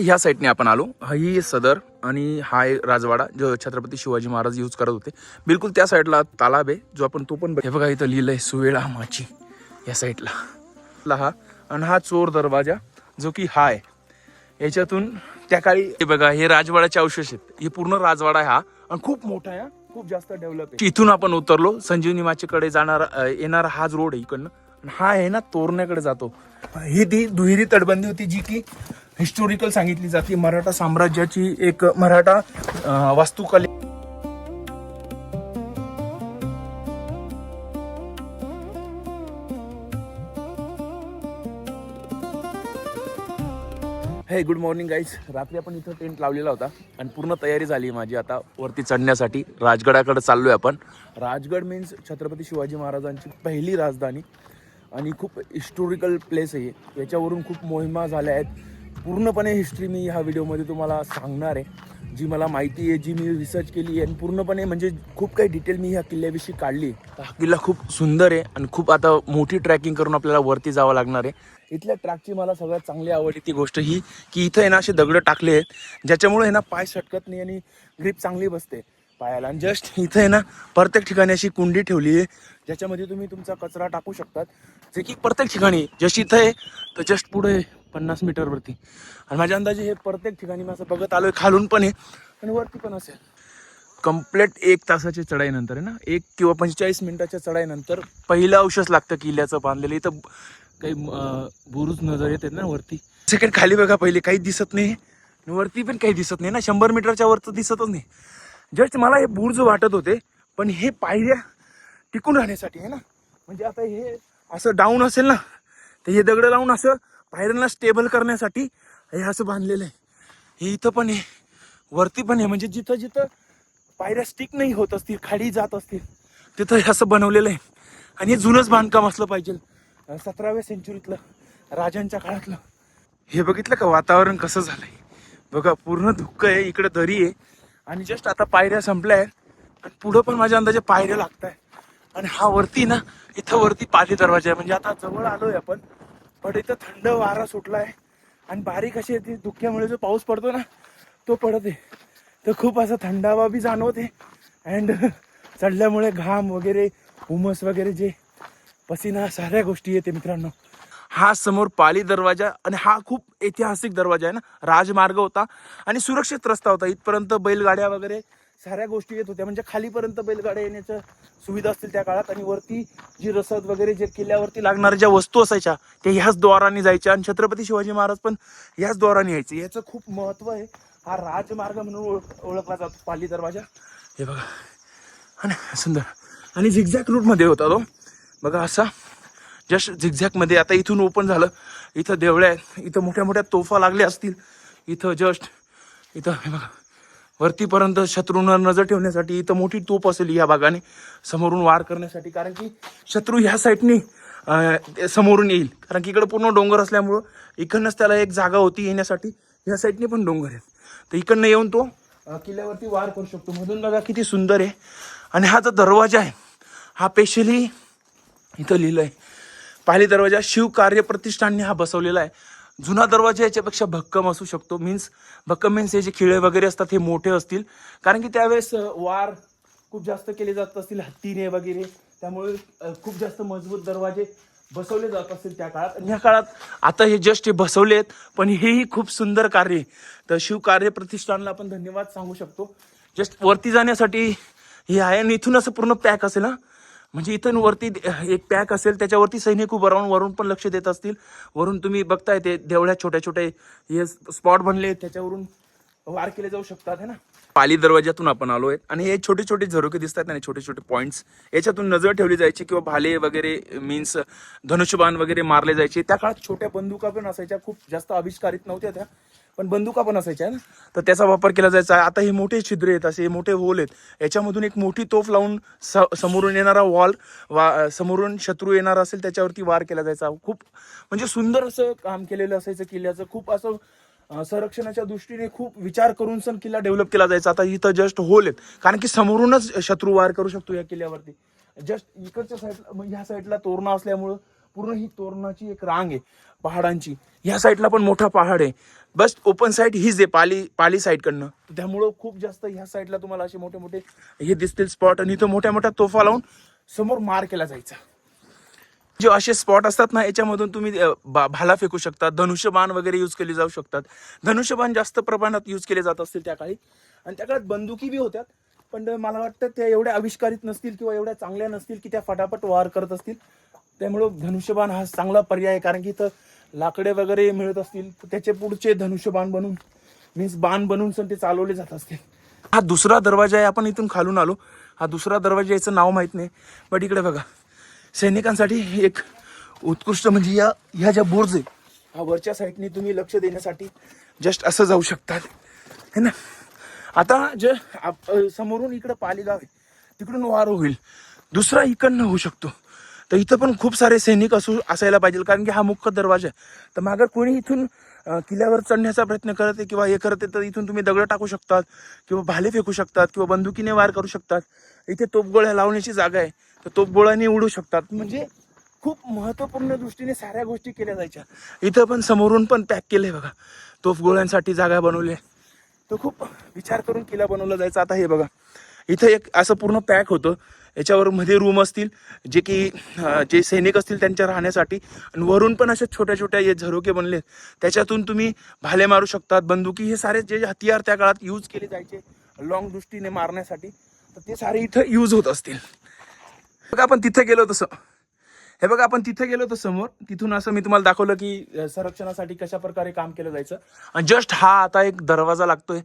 ह्या साईडने आपण आलो. ही सदर आणि हा आहे राजवाडा जो छत्रपती शिवाजी महाराज यूज करत होते. बिलकुल त्या साईडला तालाब आहे जो आपण तो पण हे बघा इथं लिहिलंय सुवेळा माची या साईडला हा. आणि हा चोर दरवाजा जो की हा आहे. याच्यातून त्या काळी हे बघा हे राजवाड्याचे अवशेष आहेत. हे पूर्ण राजवाडा आहे हा आणि खूप मोठा आहे, खूप जास्त डेव्हलप आहे. इथून आपण उतरलो संजीवनी माचीकडे जाणारा येणारा हाच रोड आहे इकडनं. हा आहे ना तोरण्याकडे जातो. ही ती दुहेरी तटबंदी होती जी की हिस्टोरिकल सांगितली जाते. मराठा साम्राज्याची एक मराठा वास्तुकले हे गुड मॉर्निंग गाईज. रात्री आपण इथं टेंट लावलेला होता आणि पूर्ण तयारी झाली आहे माझी आता वरती चढण्यासाठी. राजगडाकडे चाललोय आपण. राजगड मीन्स छत्रपती शिवाजी महाराजांची पहिली राजधानी आणि खूप हिस्टोरिकल प्लेस आहे. याच्यावरून खूप मोहिमा झाल्या आहेत. पूर्णपणे हिस्ट्री मी ह्या व्हिडिओमध्ये तुम्हाला सांगणार आहे, जी मला माहिती आहे, जी मी रिसर्च केली आहे आणि पूर्णपणे म्हणजे खूप काही डिटेल मी ह्या किल्ल्याविषयी काढली. हा किल्ला खूप सुंदर आहे आणि खूप आता मोठी ट्रॅकिंग करून आपल्याला वरती जावं लागणार आहे. इथल्या ट्रॅकची मला सगळ्यात चांगली आवडली ती गोष्ट ही की इथं आहे ना असे दगड टाकले आहेत ज्याच्यामुळे आहे ना पाय सटकत नाही आणि ग्रीप चांगली बसते पायाला. आणि जस्ट इथं आहे ना प्रत्येक ठिकाणी अशी कुंडी ठेवली आहे ज्याच्यामध्ये तुम्ही तुमचा कचरा टाकू शकतात, जे की प्रत्येक ठिकाणी जस्ट इथं आहे तर जस्ट पुढे 50 मीटरवरती. आणि माझ्या अंदाजे हे प्रत्येक ठिकाणी मी असं बघत आलोय, खालून पण आहे आणि वरती पण असेल. कंप्लीट 1 तासाच्या चढाईनंतर आहे ना 1 किंवा 45 मिनिटाच्या चढाईनंतर पहिलं अवशेष लागतं किल्ल्याचं बांधलेलं. इथं काही बुरुज नजर येतात ना वरती. सेकंड खाली बघा, पहिले काही दिसत नाही, वरती पण काही दिसत नाही ना. 100 मीटरच्या वरचं दिसतच नाही. जस्ट मला हे बुरुज वाटत होते, पण हे पायऱ्या टिकून राहण्यासाठी आहे ना. म्हणजे आता हे असं डाऊन असेल ना तर हे दगड लावून असं पायऱ्यांना स्टेबल करण्यासाठी हे असं बांधलेलं आहे. हे इथं पण आहे, वरती पण आहे. म्हणजे जिथं जिथं पायऱ्या स्टिक नाही होत असतील, खाली जात असतील, तिथं हे असं बनवलेलं आहे. आणि हे जुनंच बांधकाम असलं पाहिजे, 17व्या सेंचुरीतलं, राजांच्या काळातलं. हे बघितलं का वातावरण कसं झालंय बघा. पूर्ण धुक्क आहे, इकडे दरी आहे आणि जस्ट आता पायऱ्या संपल्या आहेत आणि पुढं पण माझ्या अंदाजे पायऱ्या लागत आहे. आणि हा वरती ना इथं वरती पाली दरवाजा आहे. म्हणजे आता जवळ आलोय आपण, पण इथं थंड वारा सुटलाय आणि बारीक अशी ती धुक्यामुळे जो पाऊस पडतो ना तो पडत आहे. तर खूप असं थंडावा बी जाणवते अँड चढल्यामुळे घाम वगैरे, हुमस वगैरे, जे पसीना, साऱ्या गोष्टी येते मित्रांनो. हा समोर पाली दरवाजा आणि हा खूप ऐतिहासिक दरवाजा आहे ना. राजमार्ग होता आणि सुरक्षित रस्ता होता. इथपर्यंत बैलगाड्या वगैरे साऱ्या गोष्टी येत होत्या. म्हणजे खालीपर्यंत बैलगाड्या येण्याच्या सुविधा असतील त्या काळात. आणि वरती जी रसद वगैरे, जे किल्ल्यावरती लागणाऱ्या ज्या वस्तू असायच्या त्या ह्याच द्वारांनी जायच्या आणि छत्रपती शिवाजी महाराज पण ह्याच द्वारांनी यायचे. याचं खूप महत्व आहे. हा राजमार्ग म्हणून ओळखला जातो पाली दरवाजा. हे बघा आणि सुंदर आणि झिगझॅग रूटमध्ये होता तो बघा असा. जस्ट झिगझॅगमध्ये आता इथून ओपन झालं. इथं देवळ्या आहेत, इथं मोठ्या मोठ्या तोफा लागल्या असतील. इथं जस्ट इथं हे बघा वरतीपर्यंत शत्रूंना नजर ठेवण्यासाठी इथं मोठी तोफ असेल या भागाने, समोरून वार करण्यासाठी. कारण की शत्रू ह्या साईडनी समोरून येईल, कारण की इकडं पूर्ण डोंगर असल्यामुळं इकडनंच त्याला एक जागा होती येण्यासाठी. ह्या साईडने पण डोंगर आहेत, तर इकडनं येऊन तो किल्ल्यावरती वार करू शकतो. मधून बघा किती सुंदर आहे. आणि हा जो दरवाजा आहे हा स्पेशली इथं लिहिलं आहे पाली दरवाजा शिव कार्य प्रतिष्ठानने हा बसवलेला आहे. जुना दरवाजा याच्यापेक्षा भक्कम असू शकतो. भक्कम मीन्स हे जे खिळे वगैरे असतात हे मोठे असतील, कारण की त्यावेळेस वार खूप जास्त केले जात असतील हत्तीने वगैरे. त्यामुळे खूप जास्त मजबूत दरवाजे बसवले जात असतील त्या काळात. आणि ह्या काळात आता हे जस्ट हे बसवलेत, पण हेही खूप सुंदर कार्य आहे. तर शिव कार्य प्रतिष्ठानला आपण धन्यवाद सांगू शकतो. जस्ट वरती जाण्यासाठी हे आहे. आणि इथून असं पूर्ण पॅक असेल ना, म्हणजे इथून वरती एक पॅक असेल, त्याच्यावरती सैनिक उभं राहून वरून पण लक्ष देत असतील. वरून तुम्ही बघताय ते देवळ्या छोट्या छोट्या हे स्पॉट बनले, त्याच्यावरून वार केले जाऊ शकतात है ना. पाली दरवाजातून आपण आलोय आणि हे छोटे छोटे झरोके दिसतात आणि छोटे छोटे पॉइंट्स, याच्यातून नजर ठेवली जायची किंवा भाले वगैरे मीन्स धनुष्यबाण वगैरे मारले जायचे. त्या काळात छोट्या बंदुका पण असायच्या, खूप जास्त आविष्कारित नव्हत्या त्या, पण बंदुका पण असायच्या ना, तर त्याचा वापर केला जायचा. आता हे मोठे छिद्र आहेत, असे मोठे होल आहेत, याच्यामधून एक मोठी तोफ लावून समोरून येणारा समोरून शत्रू येणार असेल त्याच्यावरती वार केला जायचा. खूप म्हणजे सुंदर असं काम केलेलं असायचं किल्ल्याचं. खूप असं संरक्षणाच्या दृष्टीने खूप विचार करून सण किल्ला डेव्हलप केला जायचा. आता इथं जस्ट होल आहेत, कारण की समोरूनच शत्रू वार करू शकतो या किल्ल्यावरती. जस्ट इकडच्या साईडला म्हणजे ह्या साईडला तोरणा असल्यामुळं पूर्ण ही तोरणाची एक रांग आहे पहाडांची. ह्या साईडला पण मोठा पहाड आहे. बस ओपन साईड हीच आहे पाली साईडकडनं. त्यामुळं खूप जास्त ह्या साईडला तुम्हाला असे मोठे मोठे हे दिसतील स्पॉट. आणि इथं मोठ्या मोठ्या तोफा लावून समोर मार केला जायचा. जे असे स्पॉट असतात ना, याच्यामधून तुम्ही भाला फेकू शकता, धनुष्यबाण वगैरे यूज केले जाऊ शकतात. धनुष्यबाण जास्त प्रमाणात यूज केले जात असतील त्या काळी. आणि त्या काळात बंदुकी बी होत्या, पण मला वाटतं त्या एवढ्या आविष्कारित नसतील किंवा एवढ्या चांगल्या नसतील की त्या फटाफट वार करत असतील. त्यामुळं धनुष्यबाण हा चांगला पर्याय आहे, कारण की इथं लाकडे वगैरे मिळत असतील, त्याचे पुढचे धनुष्यबाण बनून मीन्स बाण बनवून ते चालवले जात असतील. हा दुसरा दरवाजा आहे. आपण इथून खालून आलो. हा दुसरा दरवाजा, याचं नाव माहीत नाही, बट इकडे बघा सैनिकांसाठी एक उत्कृष्ट म्हणजे ह्या ज्या बुर्ज आहे, हा वरच्या साईडने तुम्ही लक्ष देण्यासाठी जस्ट असं जाऊ शकतात है ना. आता जे समोरून इकडं पालीगाव आहे, तिकडून वार होईल, दुसरा इकडनं होऊ शकतो. तर इथं पण खूप सारे सैनिक असायला पाहिजे, कारण की हा मुख्य दरवाजा आहे. तर मग कोणी इथून किल्ल्यावर चढण्याचा प्रयत्न करत आहे किंवा हे करत आहे, तर इथून तुम्ही दगड टाकू शकतात किंवा भाले फेकू शकतात किंवा बंदुकीने वार करू शकतात. इथे तोफगोळ्या लावण्याची जागा आहे, तर तोफगोळ्याने उडू शकतात. म्हणजे खूप महत्त्वपूर्ण दृष्टीने साऱ्या गोष्टी केल्या जायच्या. इथं पण समोरून पण पॅक केलंय बघा, तोफगोळ्यांसाठी जागा बनवली आहे. तो खूप विचार करून किल्ला बनवला जायचा. आता हे बघा, इथं एक असं पूर्ण पॅक होतं, याच्यावर मध्ये रूम असतील जे की जे सैनिक असतील त्यांच्या राहण्यासाठी, आणि वरून पण अशा छोट्या छोट्या हे झरोके बनले, त्याच्यातून तुम्ही भाले मारू शकतात. बंदुकी, हे सारे जे हतियार त्या काळात यूज केले जायचे लॉंग दृष्टीने मारण्यासाठी, तर ते सारे इथं यूज होत असतील. बघा आपण तिथे गेलो तसं, हे बघा आपण तिथे गेलो तर समोर, तिथून असं मी तुम्हाला दाखवलं की संरक्षणासाठी कशा प्रकारे काम केलं जायचं. आणि जस्ट हा आता एक दरवाजा लागतोय,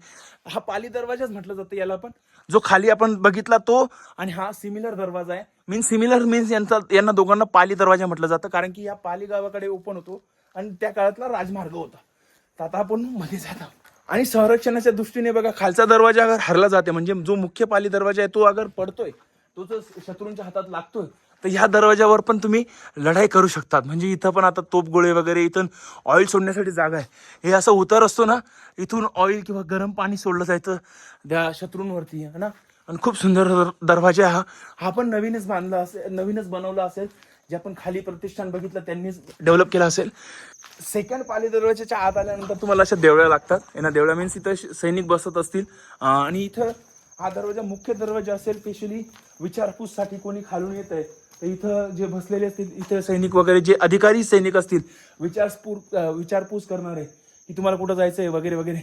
हा पाली दरवाजाच म्हटलं जातं याला पण, जो खाली आपण बघितला तो. आणि हा सिमिलर दरवाजा आहे. सिमिलर मीन्स यांना दोघांना पाली दरवाजा म्हटलं जातं, कारण की या पाली गावाकडे ओपन होतो आणि त्या काळातला राजमार्ग होता. तर आता आपण मध्ये जात आहोत. आणि संरक्षणाच्या दृष्टीने बघा, खालचा दरवाजा अगर हरला जाते, म्हणजे जो मुख्य पाली दरवाजा आहे तो अगर पडतोय, तो जर शत्रूंच्या हातात लागतोय, तर ह्या दरवाजावर पण तुम्ही लढाई करू शकतात. म्हणजे इथं पण आता तोफगोळे वगैरे, इथून ऑइल सोडण्यासाठी जागा आहे. हे असं उतार असतो ना, इथून ऑइल किंवा गरम पाणी सोडलं जायचं त्या शत्रूंवरती है ना. आणि खूप सुंदर दरवाजा हा पण नवीनच बांधला असेल, नवीनच बनवला असेल. जे आपण खाली प्रतिष्ठान बघितलं त्यांनीच डेव्हलप केलं असेल. सेकंड पाली दरवाजाच्या आत आल्यानंतर तुम्हाला अशा देवळ्या लागतात. यांना देवळ्या मीन्स इथं सैनिक बसत असतील. आणि इथं हा दरवाजा मुख्य दरवाजा असेल, स्पेशली विचारपूससाठी कोणी खालून येत आहे, तर इथं जे बसलेले असतील, इथं सैनिक वगैरे जे अधिकारी सैनिक असतील, विचारपूस करणारे की तुम्हाला कुठं जायचं आहे वगैरे वगैरे,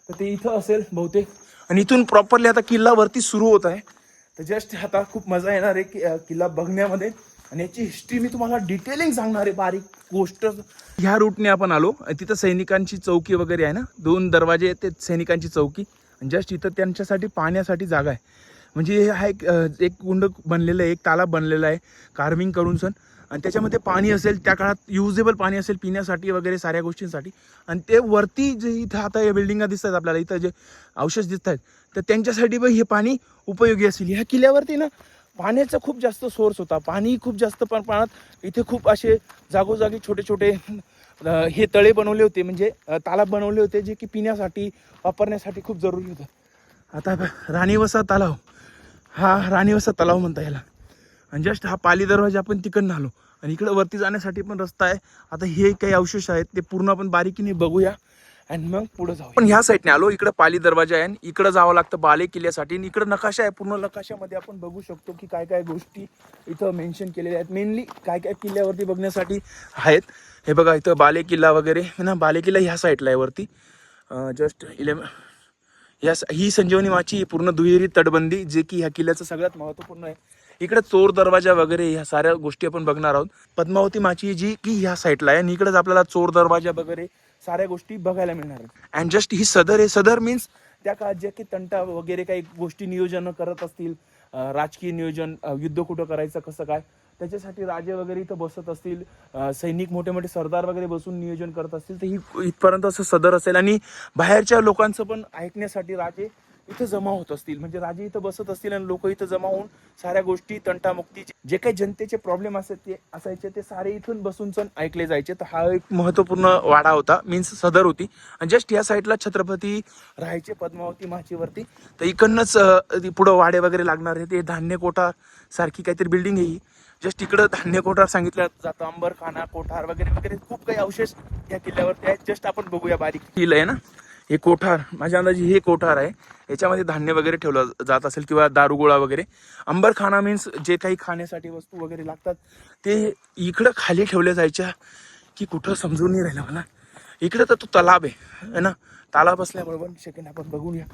तर ते इथं असेल बहुतेक. आणि इथून प्रॉपरली आता किल्ला वरती सुरू होत आहे. तर जस्ट आता खूप मजा येणार आहे किल्ला बघण्यामध्ये. आणि याची हिस्ट्री मी तुम्हाला डिटेलिंग सांगणार आहे, बारीक गोष्ट. ह्या रूटने आपण आलो, तिथं सैनिकांची चौकी वगैरे आहे ना, 2 दरवाजे आहेत, ते सैनिकांची चौकी. आणि जस्ट इथं त्यांच्यासाठी पाण्यासाठी जागा आहे. म्हणजे हा एक कुंड बनलेलं आहे, एक तालाब बनलेला आहे कार्विंग करून सण. आणि त्याच्यामध्ये पाणी असेल, त्या काळात युजेबल पाणी असेल पिण्यासाठी वगैरे साऱ्या गोष्टींसाठी. आणि ते वरती जे इथं आता या बिल्डिंगा दिसतात आपल्याला, इथं जे अवशेष दिसत आहेत, तर त्यांच्यासाठी पण हे पाणी उपयोगी असेल. ह्या किल्ल्यावरती ना पाण्याचा खूप जास्त सोर्स होता. पाणी खूप जास्त प्रमाणात इथे खूप असे जागोजागी छोटे छोटे हे तळे बनवले होते, म्हणजे तालाब बनवले होते, जे की पिण्यासाठी वापरण्यासाठी खूप जरुरी होतं. आता राणीवसा तलाव, हा राणीवसा तलाव म्हणता याला. आणि जस्ट हा पाली दरवाजा आपण तिकडनं आलो. आणि इकडं वरती जाण्यासाठी पण रस्ता आहे. आता हे काही अवशेष आहेत ते पूर्ण आपण बारीकीने बघूया आणि मग पुढे जाऊ. पण ह्या साईडने आलो, इकडं पाली दरवाजा आहे, इकडं जावं लागतं बाले किल्ल्यासाठी. आणि इकडं नकाशा आहे, पूर्ण नकाशामध्ये आपण बघू शकतो की काय काय गोष्टी इथं मेन्शन केलेल्या आहेत. मेनली काय काय किल्ल्यावरती बघण्यासाठी आहेत. हे बघा इथं बाले किल्ला वगैरे ना, बाले किल्ला ह्या साईडला आहे वरती. जस्ट ही संजीवनी माची पूर्ण दुहेरी तटबंदी, जे की ह्या किल्ल्याचं सगळ्यात महत्त्वपूर्ण आहे. इकडे चोर दरवाजा वगैरे ह्या साऱ्या गोष्टी आपण बघणार आहोत. पद्मावती माची जी की ह्या साईडला आहे, आणि इकडेच आपल्याला चोर दरवाजा वगैरे साऱ्या गोष्टी बघायला मिळणार आहेत. अँड जस्ट ही सदर आहे. सदर मीन्स त्या काळात जे की तंटा वगैरे काही गोष्टी नियोजन करत असतील, राजकीय नियोजन, युद्ध कुठं करायचं कसं काय, त्याच्यासाठी राजे वगैरे इथं बसत असतील, सैनिक मोठे मोठे सरदार वगैरे बसून नियोजन करत असतील, तर ही इथपर्यंत असं सदर असेल. आणि बाहेरच्या लोकांचं पण ऐकण्यासाठी राजे इथं जमा होत असतील. म्हणजे राजे इथं बसत असतील आणि लोक इथं जमा होऊन साऱ्या गोष्टी तंटामुक्तीचे जे काही जनतेचे प्रॉब्लेम असायचे ते सारे इथून बसून ऐकले जायचे. तर हा एक महत्त्वपूर्ण वाडा होता, मीन्स सदर होती. आणि जस्ट या साईडला छत्रपती राहायचे पद्मावती माचीवरती. तर इकडनंच पुढं वाडे वगैरे लागणार आहे. ते धान्य कोटा सारखी काहीतरी बिल्डिंग आहे ही. जस्ट इकडं धान्य कोठार सांगितलं जातं, अंबरखाना कोठार वगैरे वगैरे खूप काही अवशेष या किल्ल्यावरती आहेत. जस्ट आपण बघूया बारीक. किल्ला आहे ना हे कोठार, माझ्या अंदाजे हे कोठार आहे. याच्यामध्ये धान्य वगैरे ठेवलं जात असेल किंवा दारुगोळा वगैरे. अंबरखाना मीन्स जे काही खाण्यासाठी वस्तू वगैरे लागतात ते इकडं खाली ठेवल्या जायच्या की कुठं समजून नाही राहिलं मला. इकडे तर तो तलाब आहे ना, तालाब असल्याबरोबर सेकंड आपण बघूया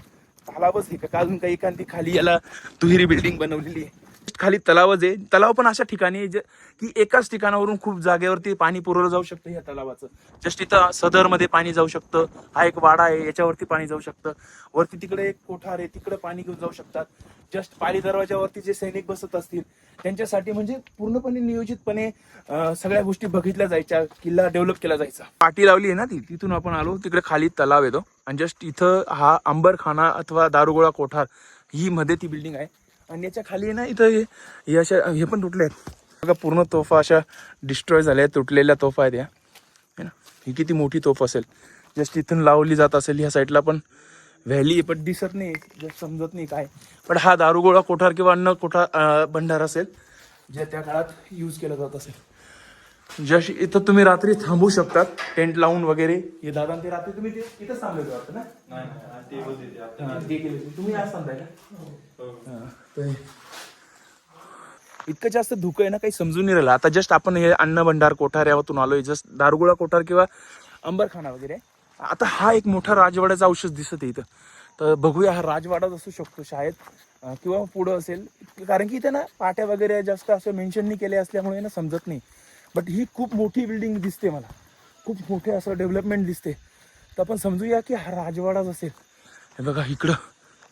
तालाबच आहे का अजून काही एखादी खाली याला दुहेरी बिल्डिंग बनवलेली आहे. खाली तलावच आहे. तलाव पण अशा ठिकाणी आहे जे की एकाच ठिकाणावरून खूप जागेवरती पाणी पुरवलं जाऊ शकतं. या तलावाचं जस्ट इथं सदरमध्ये पाणी जाऊ शकतं. हा एक वाडा आहे, याच्यावरती पाणी जाऊ शकतं. वरती तिकडे एक कोठार आहे, तिकडे पाणी घेऊन जाऊ शकतात. जस्ट पाली दरवाजावरती जे सैनिक बसत असतील त्यांच्यासाठी म्हणजे पूर्णपणे नियोजितपणे सगळ्या गोष्टी बघितल्या जायच्या. किल्ला डेव्हलप केला जायचा. पाटी लावली आहे ना ती, तिथून आपण आलो. तिकडे खाली तलाव येतो आणि जस्ट इथं हा अंबरखाना अथवा दारुगोळा कोठार ही मध्ये ती बिल्डिंग आहे. आणि याच्या खाली ना इथं हे अशा हे पण तुटले आहेत बघा. पूर्ण तोफा अशा डिस्ट्रॉय झाल्या आहेत, तुटलेल्या तोफा आहेत या, है ना. ही किती मोठी तोफ असेल. जस्ट इथून लावली जात असेल. ह्या साईडला पण व्हॅली पण दिसत नाही, जस्ट समजत नाही काय. पण हा दारुगोळा कोठार किंवा अन्न कोठार भंडार असेल जे त्या काळात यूज केला जात असेल. जस्ट इथं तुम्ही रात्री थांबू शकतात टेंट लावून वगैरे. हे दादा ते रात्री तुम्ही इथंच थांबले वाटतं ना. तुम्ही आज थांबताय का. इतकं जास्त धुकं आहे ना, काही समजून नाही राहिलं. आता जस्ट आपण हे अन्न भंडार कोठार यावरून आलोय. जस्ट दारुगोळा कोठार किंवा अंबरखाना वगैरे. आता हा एक मोठा राजवाड्याचा अवशेष दिसत आहे इथं. तर बघूया हा राजवाडाच असू शकतो शाळेत किंवा पुढं असेल. कारण की इथे ना पाट्या वगैरे जास्त असं मेन्शन नाही केले असल्यामुळे ना समजत नाही. बट ही खूप मोठी बिल्डिंग दिसते मला, खूप मोठे असं डेव्हलपमेंट दिसते. तर आपण समजूया की हा राजवाडाच असेल. हे बघा इकडं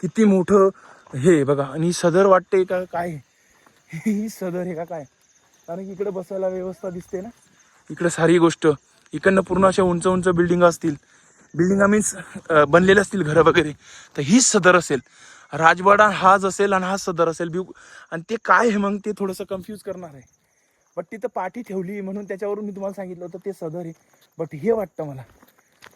किती मोठं हे बघा. आणि सदर वाटते का काय, ही सदर आहे का काय. कारण की इकडे बसायला व्यवस्था दिसते ना. इकडे सारी गोष्ट इकडनं पूर्ण अशा उंच उंच बिल्डिंग असतील. बिल्डिंगा मीन्स बनलेले असतील घरं वगैरे. तर हीच सदर असेल. राजवाडा हाच असेल आणि हाच सदर असेल. आणि ते काय आहे मग ते थोडंसं कन्फ्यूज करणार आहे. बट तिथं पाठी ठेवली म्हणून त्याच्यावरून मी तुम्हाला सांगितलं होतं ते सदर आहे. बट हे वाटतं मला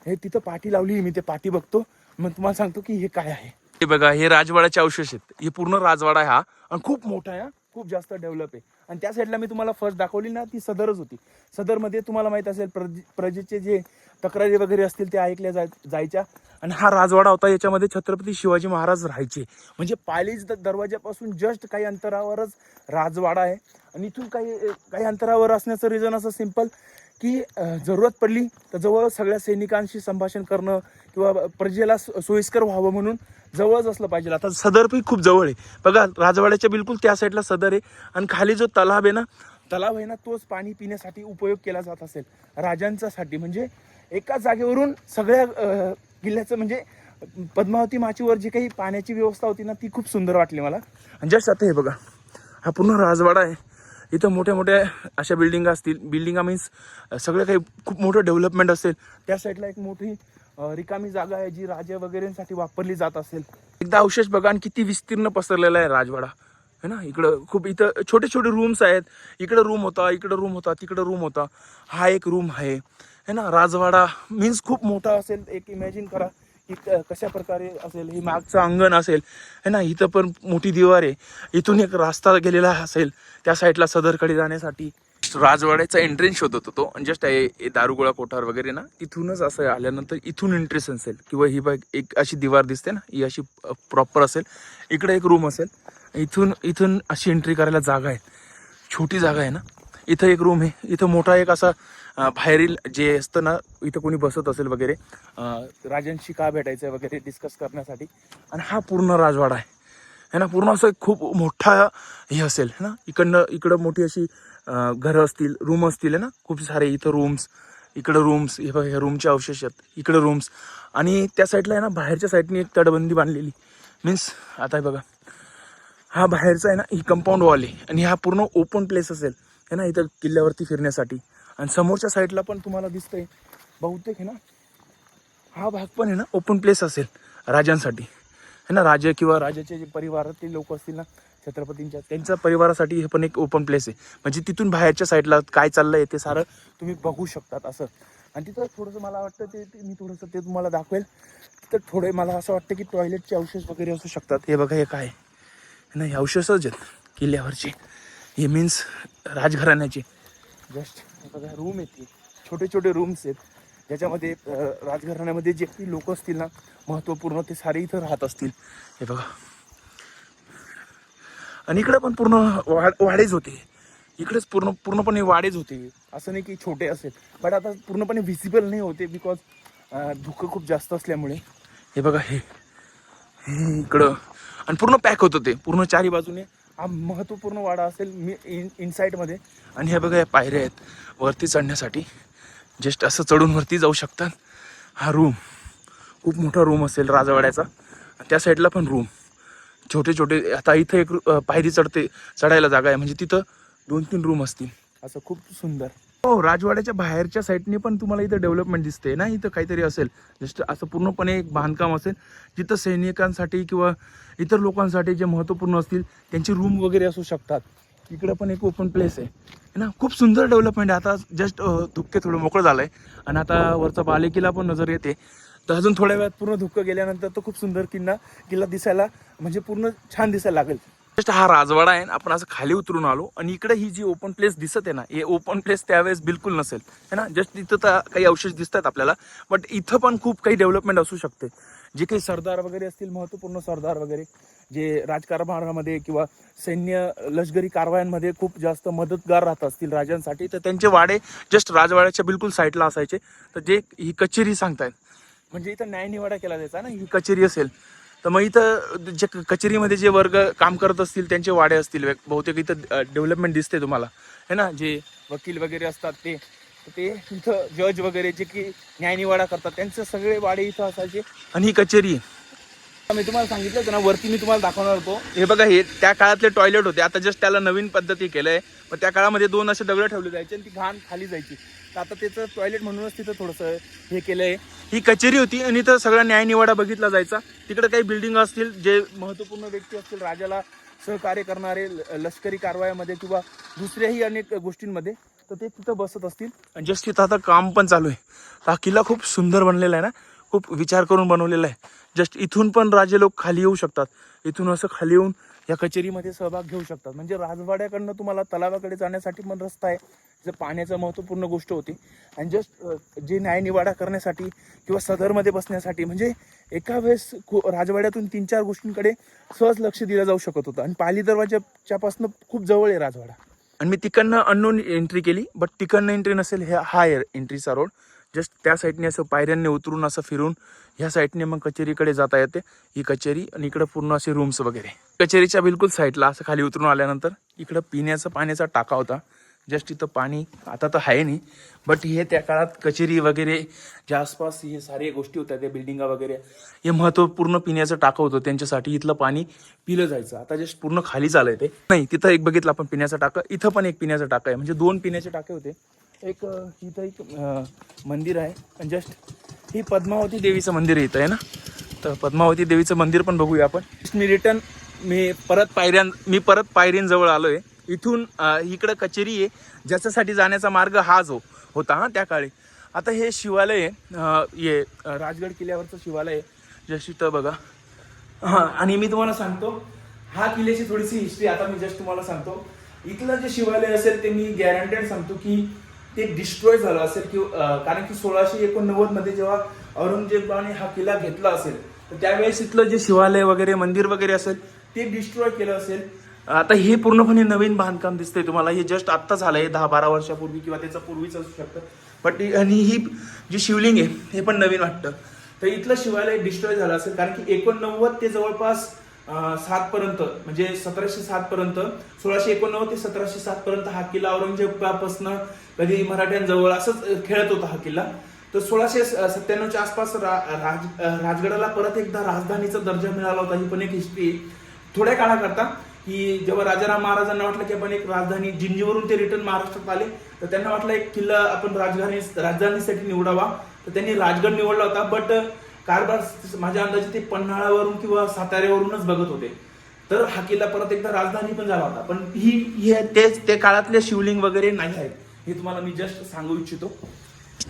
हे तिथं पाठी लावली. मी ते पाठी बघतो मग तुम्हाला सांगतो की हे काय आहे. हे बघा हे राजवाड्याचे अवशेष आहेत. हे पूर्ण राजवाडा आहे हा आणि खूप मोठा आहे, खूप जास्त डेव्हलप आहे. आणि त्या साईडला मी तुम्हाला फर्स्ट दाखवली ना ती सदरच होती. सदरमध्ये तुम्हाला माहित असेल प्रजेचे जे तक्रारी वगैरे असतील ते ऐकल्या जायच्या. आणि हा राजवाडा होता. याच्यामध्ये छत्रपती शिवाजी महाराज राहायचे. म्हणजे पाली दरवाजापासून जस्ट काही अंतरावरच राजवाडा आहे. आणि इथून काही अंतरावर असण्याचं रिझन असं सिंपल की जरूरत पडली तर जवळ सगळ्या सैनिकांशी संभाषण करणं किंवा प्रजेला सोयीस्कर व्हावं म्हणून जवळच असलं पाहिजे. आता सदर पण खूप जवळ आहे बघा. राजवाड्याच्या बिलकुल त्या साईडला सदर आहे. आणि खाली जो तलाव आहे ना तोच पाणी पिण्यासाठी उपयोग केला जात असेल राजांच्यासाठी. म्हणजे एका जागेवरून सगळ्या किल्ल्याचं म्हणजे पद्मावती माचीवर जी काही पाण्याची व्यवस्था होती ना ती खूप सुंदर वाटली मला. आणि जस्ट आता हे बघा हा पूर्ण राजवाडा आहे. इथं मोठ्या मोठ्या अशा बिल्डिंगा असतील. बिल्डिंगा मीन्स सगळं काही खूप मोठं डेव्हलपमेंट असेल. त्या साईडला एक मोठी रिकामी जागा आहे जी राजा वगैरेंसाठी वापरली जात असेल. एकदा अवशेष बघा आणि किती विस्तीर्ण पसरलेला आहे राजवाडा है ना. इकडं खूप इथं छोटे छोटे रूम्स आहेत. इकडं रूम होता, इकडं रूम होता, तिकडं रूम होता. हा एक रूम आहे है ना. राजवाडा मीन्स खूप मोठा असेल. एक इमॅजिन करा की कशा प्रकारे असेल. हे मागचं अंगण असेल है ना. इथं पण मोठी दिवार आहे. इथून एक रस्ता गेलेला असेल त्या साईडला सदरकडे जाण्यासाठी. राजवाड्याचा एंट्रन्स शोधत होतो आणि जस्ट दारुगोळा कोठार वगैरे ना तिथूनच असं आल्यानंतर इथून एंट्रेन्स असेल किंवा ही बघ एक अशी दिवार दिसते ना ही अशी प्रॉपर असेल. इकडे एक रूम असेल. इथून अशी एंट्री करायला जागा आहे. छोटी जागा आहे ना. इथं एक रूम आहे. इथं मोठा एक असा बाहेरील जे असतं ना इथं कोणी बसत असेल वगैरे राजांशी का भेटायचं वगैरे डिस्कस करण्यासाठी. आणि हा पूर्ण राजवाडा आहे ना. पूर्ण असं खूप मोठा हे असेल है ना. इकडं मोठी अशी घरं असतील, रूम असतील है ना खूप सारे. इथं रूम्स, इकडं रूम्स, हे बघा ह्या रूमचे अवशेष आहेत. इकडं रूम्स आणि त्या साईडला आहे ना बाहेरच्या साईडने एक तटबंदी बांधलेली. मीन्स आता हे बघा हा बाहेरचा आहे ना ही कंपाऊंड वॉल आहे. आणि हा पूर्ण ओपन प्लेस असेल है ना इथं किल्ल्यावरती फिरण्यासाठी. आणि समोरच्या साईडला पण तुम्हाला दिसतंय बहुतेक है ना हा भाग पण आहे ना ओपन प्लेस असेल राजांसाठी है ना. राजे किंवा राजाचे जे परिवारातील लोक असतील ना छत्रपतींच्या त्यांच्या परिवारासाठी हे पण एक ओपन प्लेस आहे. म्हणजे तिथून बाहेरच्या साईडला काय चाललंय ते सारं तुम्ही बघू शकतात असं. आणि तिथं थोडंसं मला वाटतं ते मी थोडंसं ते तुम्हाला दाखवेल. तिथं थोडे मला असं वाटतं की टॉयलेटचे अवशेष वगैरे असू शकतात. हे बघा हे काय नाही अवशेषच आहेत किल्ल्यावरचे. हे मीन्स राजघराण्याचे जस्ट बघा रूम आहेत, छोटे छोटे रूम्स आहेत ज्याच्यामध्ये राजघराण्यामध्ये जे काही लोक असतील ना महत्त्वपूर्ण ते सारे इथं राहत असतील. हे बघा आणि इकडे पण पूर्ण वाडेच होते, इकडेच पूर्णपणे वाडेच होते, असं नाही की छोटे असेल, बट आता पूर्णपणे व्हिजिबल नाही होते बिकॉज धुकं खूप जास्त असल्यामुळे. हे बघा हे इकडं आणि पूर्ण पॅक होतं ते पूर्ण चारी बाजूने. हा महत्त्वपूर्ण वाडा असेल मी इनसाईडमध्ये. आणि हे बघा या पायऱ्या आहेत वरती चढण्यासाठी, जस्ट असं चढून वरती जाऊ शकतात. हा रूम खूप मोठा रूम असेल राजवाड्याचा, त्या साईडला पण रूम छोटे छोटे. आता इथं एक पायरी चढायला जागा आहे, म्हणजे तिथं 2-3 रूम असतील, असं खूप सुंदर. हो राजवाड्याच्या बाहेरच्या साईडने पण तुम्हाला इथं डेव्हलपमेंट दिसते ना, इथं काहीतरी असेल जस्ट असं पूर्णपणे एक बांधकाम असेल जिथं सैनिकांसाठी किंवा इतर लोकांसाठी जे महत्त्वपूर्ण असतील त्यांची रूम वगैरे असू शकतात. इकडं पण एक ओपन प्लेस आहे ना, खूप सुंदर डेव्हलपमेंट आहे. आता जस्ट धुक्के थोडं मोकळं झालंय आणि आता वरचा बालेकिल्ला पण नजर येते. तर अजून थोड्या वेळात पूर्ण धुक्कं गेल्यानंतर तो खूप सुंदर किल्ला दिसायला म्हणजे पूर्ण छान दिसायला लागेल. जस्ट हा राजवाडा आहे, आपण असं खाली उतरून आलो आणि इकडे ही जी ओपन प्लेस दिसत आहे ना, हे ओपन प्लेस त्यावेळेस बिलकुल नसेल है ना. जस्ट इथं तर काही अवशेष दिसतात आपल्याला, बट इथं पण खूप काही डेव्हलपमेंट असू शकते. जे काही सरदार वगैरे असतील, महत्त्वपूर्ण सरदार वगैरे जे राजकारभारामध्ये किंवा सैन्य लष्करी कारवायांमध्ये खूप जास्त मदतगार राहत असतील राजांसाठी, तर त्यांचे वाडे जस्ट राजवाड्याच्या बिलकुल साईडला असायचे. तर जे ही कचेरी सांगतायत म्हणजे इथं न्यायनिवाडा केला जायचा ना, ही कचेरी असेल तर मग इथं जे कचेरीमध्ये जे वर्ग काम करत असतील त्यांचे वाडे असतील बहुतेक. इथं डेव्हलपमेंट दिसते तुम्हाला है ना, जे वकील वगैरे असतात ते इथं जज वगैरे जे की न्यायनिवाडा करतात त्यांचे सगळे वाडे इथं असायचे. आणि ही कचेरी मी तुम्हाला सांगितलं होतं ना, वरती मी तुम्हाला दाखवणार होतो. हे बघा हे त्या काळातले टॉयलेट होते, आता जस्ट त्याला नवीन पद्धती केलंय. पण त्या काळामध्ये 2 असे दगड ठेवले जायचे आणि ती घाण खाली जायची, तर आता त्याचं टॉयलेट म्हणूनच तिथं थोडंसं हे केलंय. ही कचेरी होती आणि इथं सगळा न्यायनिवाडा बघितला जायचा. तिकडे काही बिल्डिंग असतील, जे महत्त्वपूर्ण व्यक्ती असतील राजाला सहकार्य करणारे लष्करी कारवायामध्ये किंवा दुसऱ्याही अनेक गोष्टींमध्ये, तर ते तिथं बसत असतील. आणि जस्ट तिथं आता काम पण चालू आहे. हा किल्ला खूप सुंदर बनलेला आहे ना, खूप विचार करून बनवलेला आहे. जस्ट इथून पण राजे लोक खाली येऊ शकतात, इथून असं खाली येऊन या कचेरीमध्ये सहभाग घेऊ शकतात. म्हणजे राजवाड्याकडनं तुम्हाला तलावाकडे जाण्यासाठी पण रस्ता आहे, जर पाण्याचं महत्त्वपूर्ण गोष्ट होती. आणि जस्ट जे न्यायनिवाडा करण्यासाठी किंवा सदरमध्ये बसण्यासाठी, म्हणजे एका वेळेस राजवाड्यातून 3-4 गोष्टींकडे सहज लक्ष दिलं जाऊ शकत होतं. आणि पाली दरवाजाच्या पासून खूप जवळ आहे राजवाडा. आणि मी तिकडनं अननोन एंट्री केली, बट तिकडनं एंट्री नसेल, हा एंट्रीचा रोड. जस्ट त्या साईडने असं पायऱ्यांनी उतरून असं फिरून ह्या साईडने मग कचेरीकडे जाता येते. ही कचेरी आणि इकडं पूर्ण असे रूम्स वगैरे. कचेरीच्या बिलकुल साईडला असं खाली उतरून आल्यानंतर इकडं पिण्याचा पाण्याचा टाका होता. जस्ट इथं पाणी आता तर आहे नाही, बट हे त्या काळात कचेरी वगैरे ज्या आसपास हे सारे गोष्टी होत्या, त्या बिल्डिंगा वगैरे, हे महत्त्वपूर्ण पिण्याचं टाकं होतं, त्यांच्यासाठी इथलं पाणी पिलं जायचं. आता जस्ट पूर्ण खाली झालंय ते. नाही तिथं एक बघितलं आपण पिण्याचं टाकं, इथं पण एक पिण्याचं टाकं आहे, म्हणजे 2 पिण्याचे टाके होते. एक इथं एक मंदिर आहे आणि जस्ट ही पद्मावती देवीचं मंदिर इथं आहे ना, तर पद्मावती देवीचं मंदिर पण बघूया आपण. मी परत पायरींजवळ आलोय. इथून इकडं कचेरी आहे, ज्याच्यासाठी जाण्याचा मार्ग हा जो होता हा त्या काळी. आता हे शिवालय आहे, राजगड किल्ल्यावरचं शिवालय आहे जस्ट इथं बघा. हां आणि मी तुम्हाला सांगतो हा किल्ल्याची थोडीशी हिस्ट्री आता मी जस्ट तुम्हाला सांगतो. इथलं जे शिवालय असेल ते मी गॅरंटेड सांगतो की ते डिस्ट्रॉय झालं असेल, की कारण की 1689 मध्ये जेव्हा औरंगजेबाने हा किल्ला घेतला असेल, तर त्यावेळेस इथलं जे शिवालय वगैरे मंदिर वगैरे असेल ते डिस्ट्रॉय केलं असेल. आता हे पूर्णपणे नवीन बांधकाम दिसतंय तुम्हाला, हे जस्ट आत्ता झालंय 10-12 वर्षापूर्वी किंवा त्याचा पूर्वीच असू शकतं. बट आणि ही जी शिवलिंग आहे हे पण नवीन वाटतं. तर इथलं शिवालय डिस्ट्रॉय झालं असेल, कारण की 89 ते जवळपास 7 पर्यंत, म्हणजे 1707 पर्यंत, 1689 ते 1707 पर्यंत हा किल्ला औरंगजेबापासून कधी मराठ्यांजवळ असंच खेळत होता हा किल्ला. तर 1697च्या आसपास राजगडाला परत एकदा राजधानीचा दर्जा मिळाला होता. ही पण एक हिस्ट्री थोड्या काळाकरता, की जेव्हा राजाराम महाराजांना वाटलं की आपण एक राजधानी, जिंजीवरून ते रिटर्न महाराष्ट्रात आले, तर त्यांना वाटलं एक किल्ला आपण राजधानीसाठी निवडावा, तर त्यांनी राजगड निवडला होता. बट कारभार माझ्या अंदाजे ते पन्हाळावरून किंवा साताऱ्यावरूनच बघत होते, तर हा किल्ला परत एकदा राजधानी पण झाला होता. पण ही ते काळातले शिवलिंग वगैरे नाही आहेत, हे तुम्हाला मी जस्ट सांगू इच्छितो.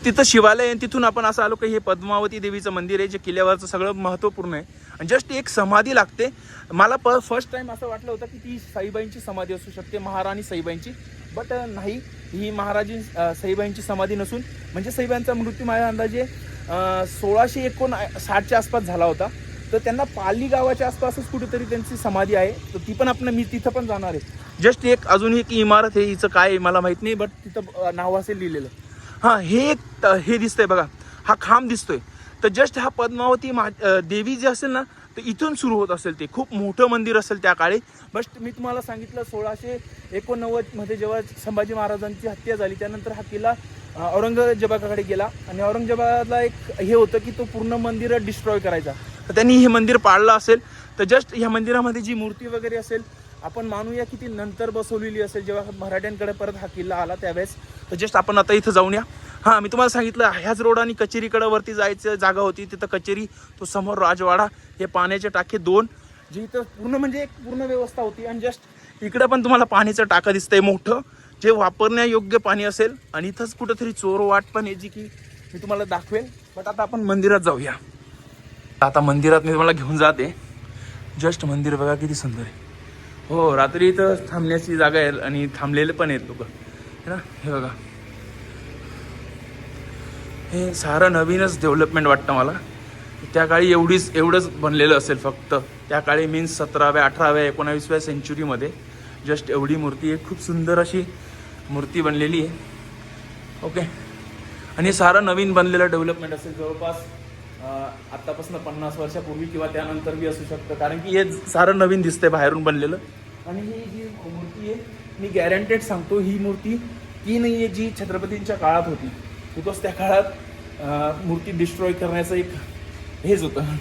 तिथं शिवालय आहे, तिथून आपण असं आलो की हे पद्मावती देवीचं मंदिर आहे, जे किल्ल्यावरचं सगळं महत्त्वपूर्ण आहे. आणि जस्ट एक समाधी लागते. मला फर्स्ट टाइम असं वाटलं होतं की ती साईबाईंची समाधी असू शकते, महाराणी साईबाईंची. बट नाही, ही महाराजी साईबाईंची समाधी नसून, म्हणजे साईबाईंचा मृत्यू माझ्या अंदाजे 1659च्या आसपास झाला होता. तर त्यांना पाली गावाच्या आसपासच कुठेतरी त्यांची समाधी आहे. तर ती पण मी तिथं पण जाणार आहे. जस्ट एक अजून एक इमारत आहे, हिचं काय मला माहीत नाही, बट तिथं नाव असेल लिहिलेलं. हां, हे दिसतंय बघा, हा खांब दिसतोय. तर जस्ट हा पद्मावती देवी जी असेल ना, तर इथून सुरू होत असेल. ते खूप मोठं मंदिर असेल त्या काळी. बट मी तुम्हाला सांगितलं 1689मध्ये जेव्हा संभाजी महाराजांची हत्या झाली, त्यानंतर हा किल्ला औरंगजेबाकडे गेला. आणि औरंगजेबाला एक हे होतं की तो पूर्ण मंदिर डिस्ट्रॉय करायचा. तर त्यांनी हे मंदिर पाडलं असेल. तर जस्ट ह्या मंदिरामध्ये जी मूर्ती वगैरे असेल, आपण मानूया की ती नंतर बसवलेली असेल, जेव्हा मराठ्यांकडे परत हा किल्ला आला त्यावेळेस. तर जस्ट आपण आता इथं जाऊन या. हां, मी तुम्हाला सांगितलं ह्याच रोडाने कचेरीकडे वरती जायचं जागा होती. तिथं कचेरी, तो समोर राजवाडा, हे पाण्याचे टाके 2, जे इथं पूर्ण म्हणजे एक पूर्ण व्यवस्था होती. आणि जस्ट इकडं पण तुम्हाला पाण्याचं टाकं दिसतंय मोठं, जे वापरण्यायोग्य पाणी असेल. आणि इथंच कुठंतरी चोरवाट पण आहे, जी की मी तुम्हाला दाखवेल. बट आता आपण मंदिरात जाऊया. आता मंदिरात मी तुम्हाला घेऊन जाते. जस्ट मंदिर बघा किती सुंदर आहे. हो, रात्री इथं थांबण्याची जागा आहे आणि थांबलेले पण आहेत लोक, है ना. हे बघा, हे सारं नवीनच डेव्हलपमेंट वाटतं मला. त्या काळी एवढंच बनलेलं असेल फक्त. त्या काळी मीन्स 17व्या 18व्या 19व्या सेंचुरीमध्ये जस्ट एवढी मूर्ती आहे. खूप सुंदर अशी मूर्ती बनलेली आहे. ओके. आणि हे सारं नवीन बनलेलं डेव्हलपमेंट असेल, जवळपास आत्तापासून 50 वर्षापूर्वी किंवा त्यानंतर बी असू शकतं. कारण की हे सारं नवीन दिसतंय बाहेरून बनलेलं. आणि ही जी मूर्ती आहे, मी गॅरंटेड सांगतो, ही मूर्ती ती नाही आहे जी छत्रपतींच्या काळात होती. बिकॉज त्या काळात मूर्ती डिस्ट्रॉय करण्याचं एक हेच होतं.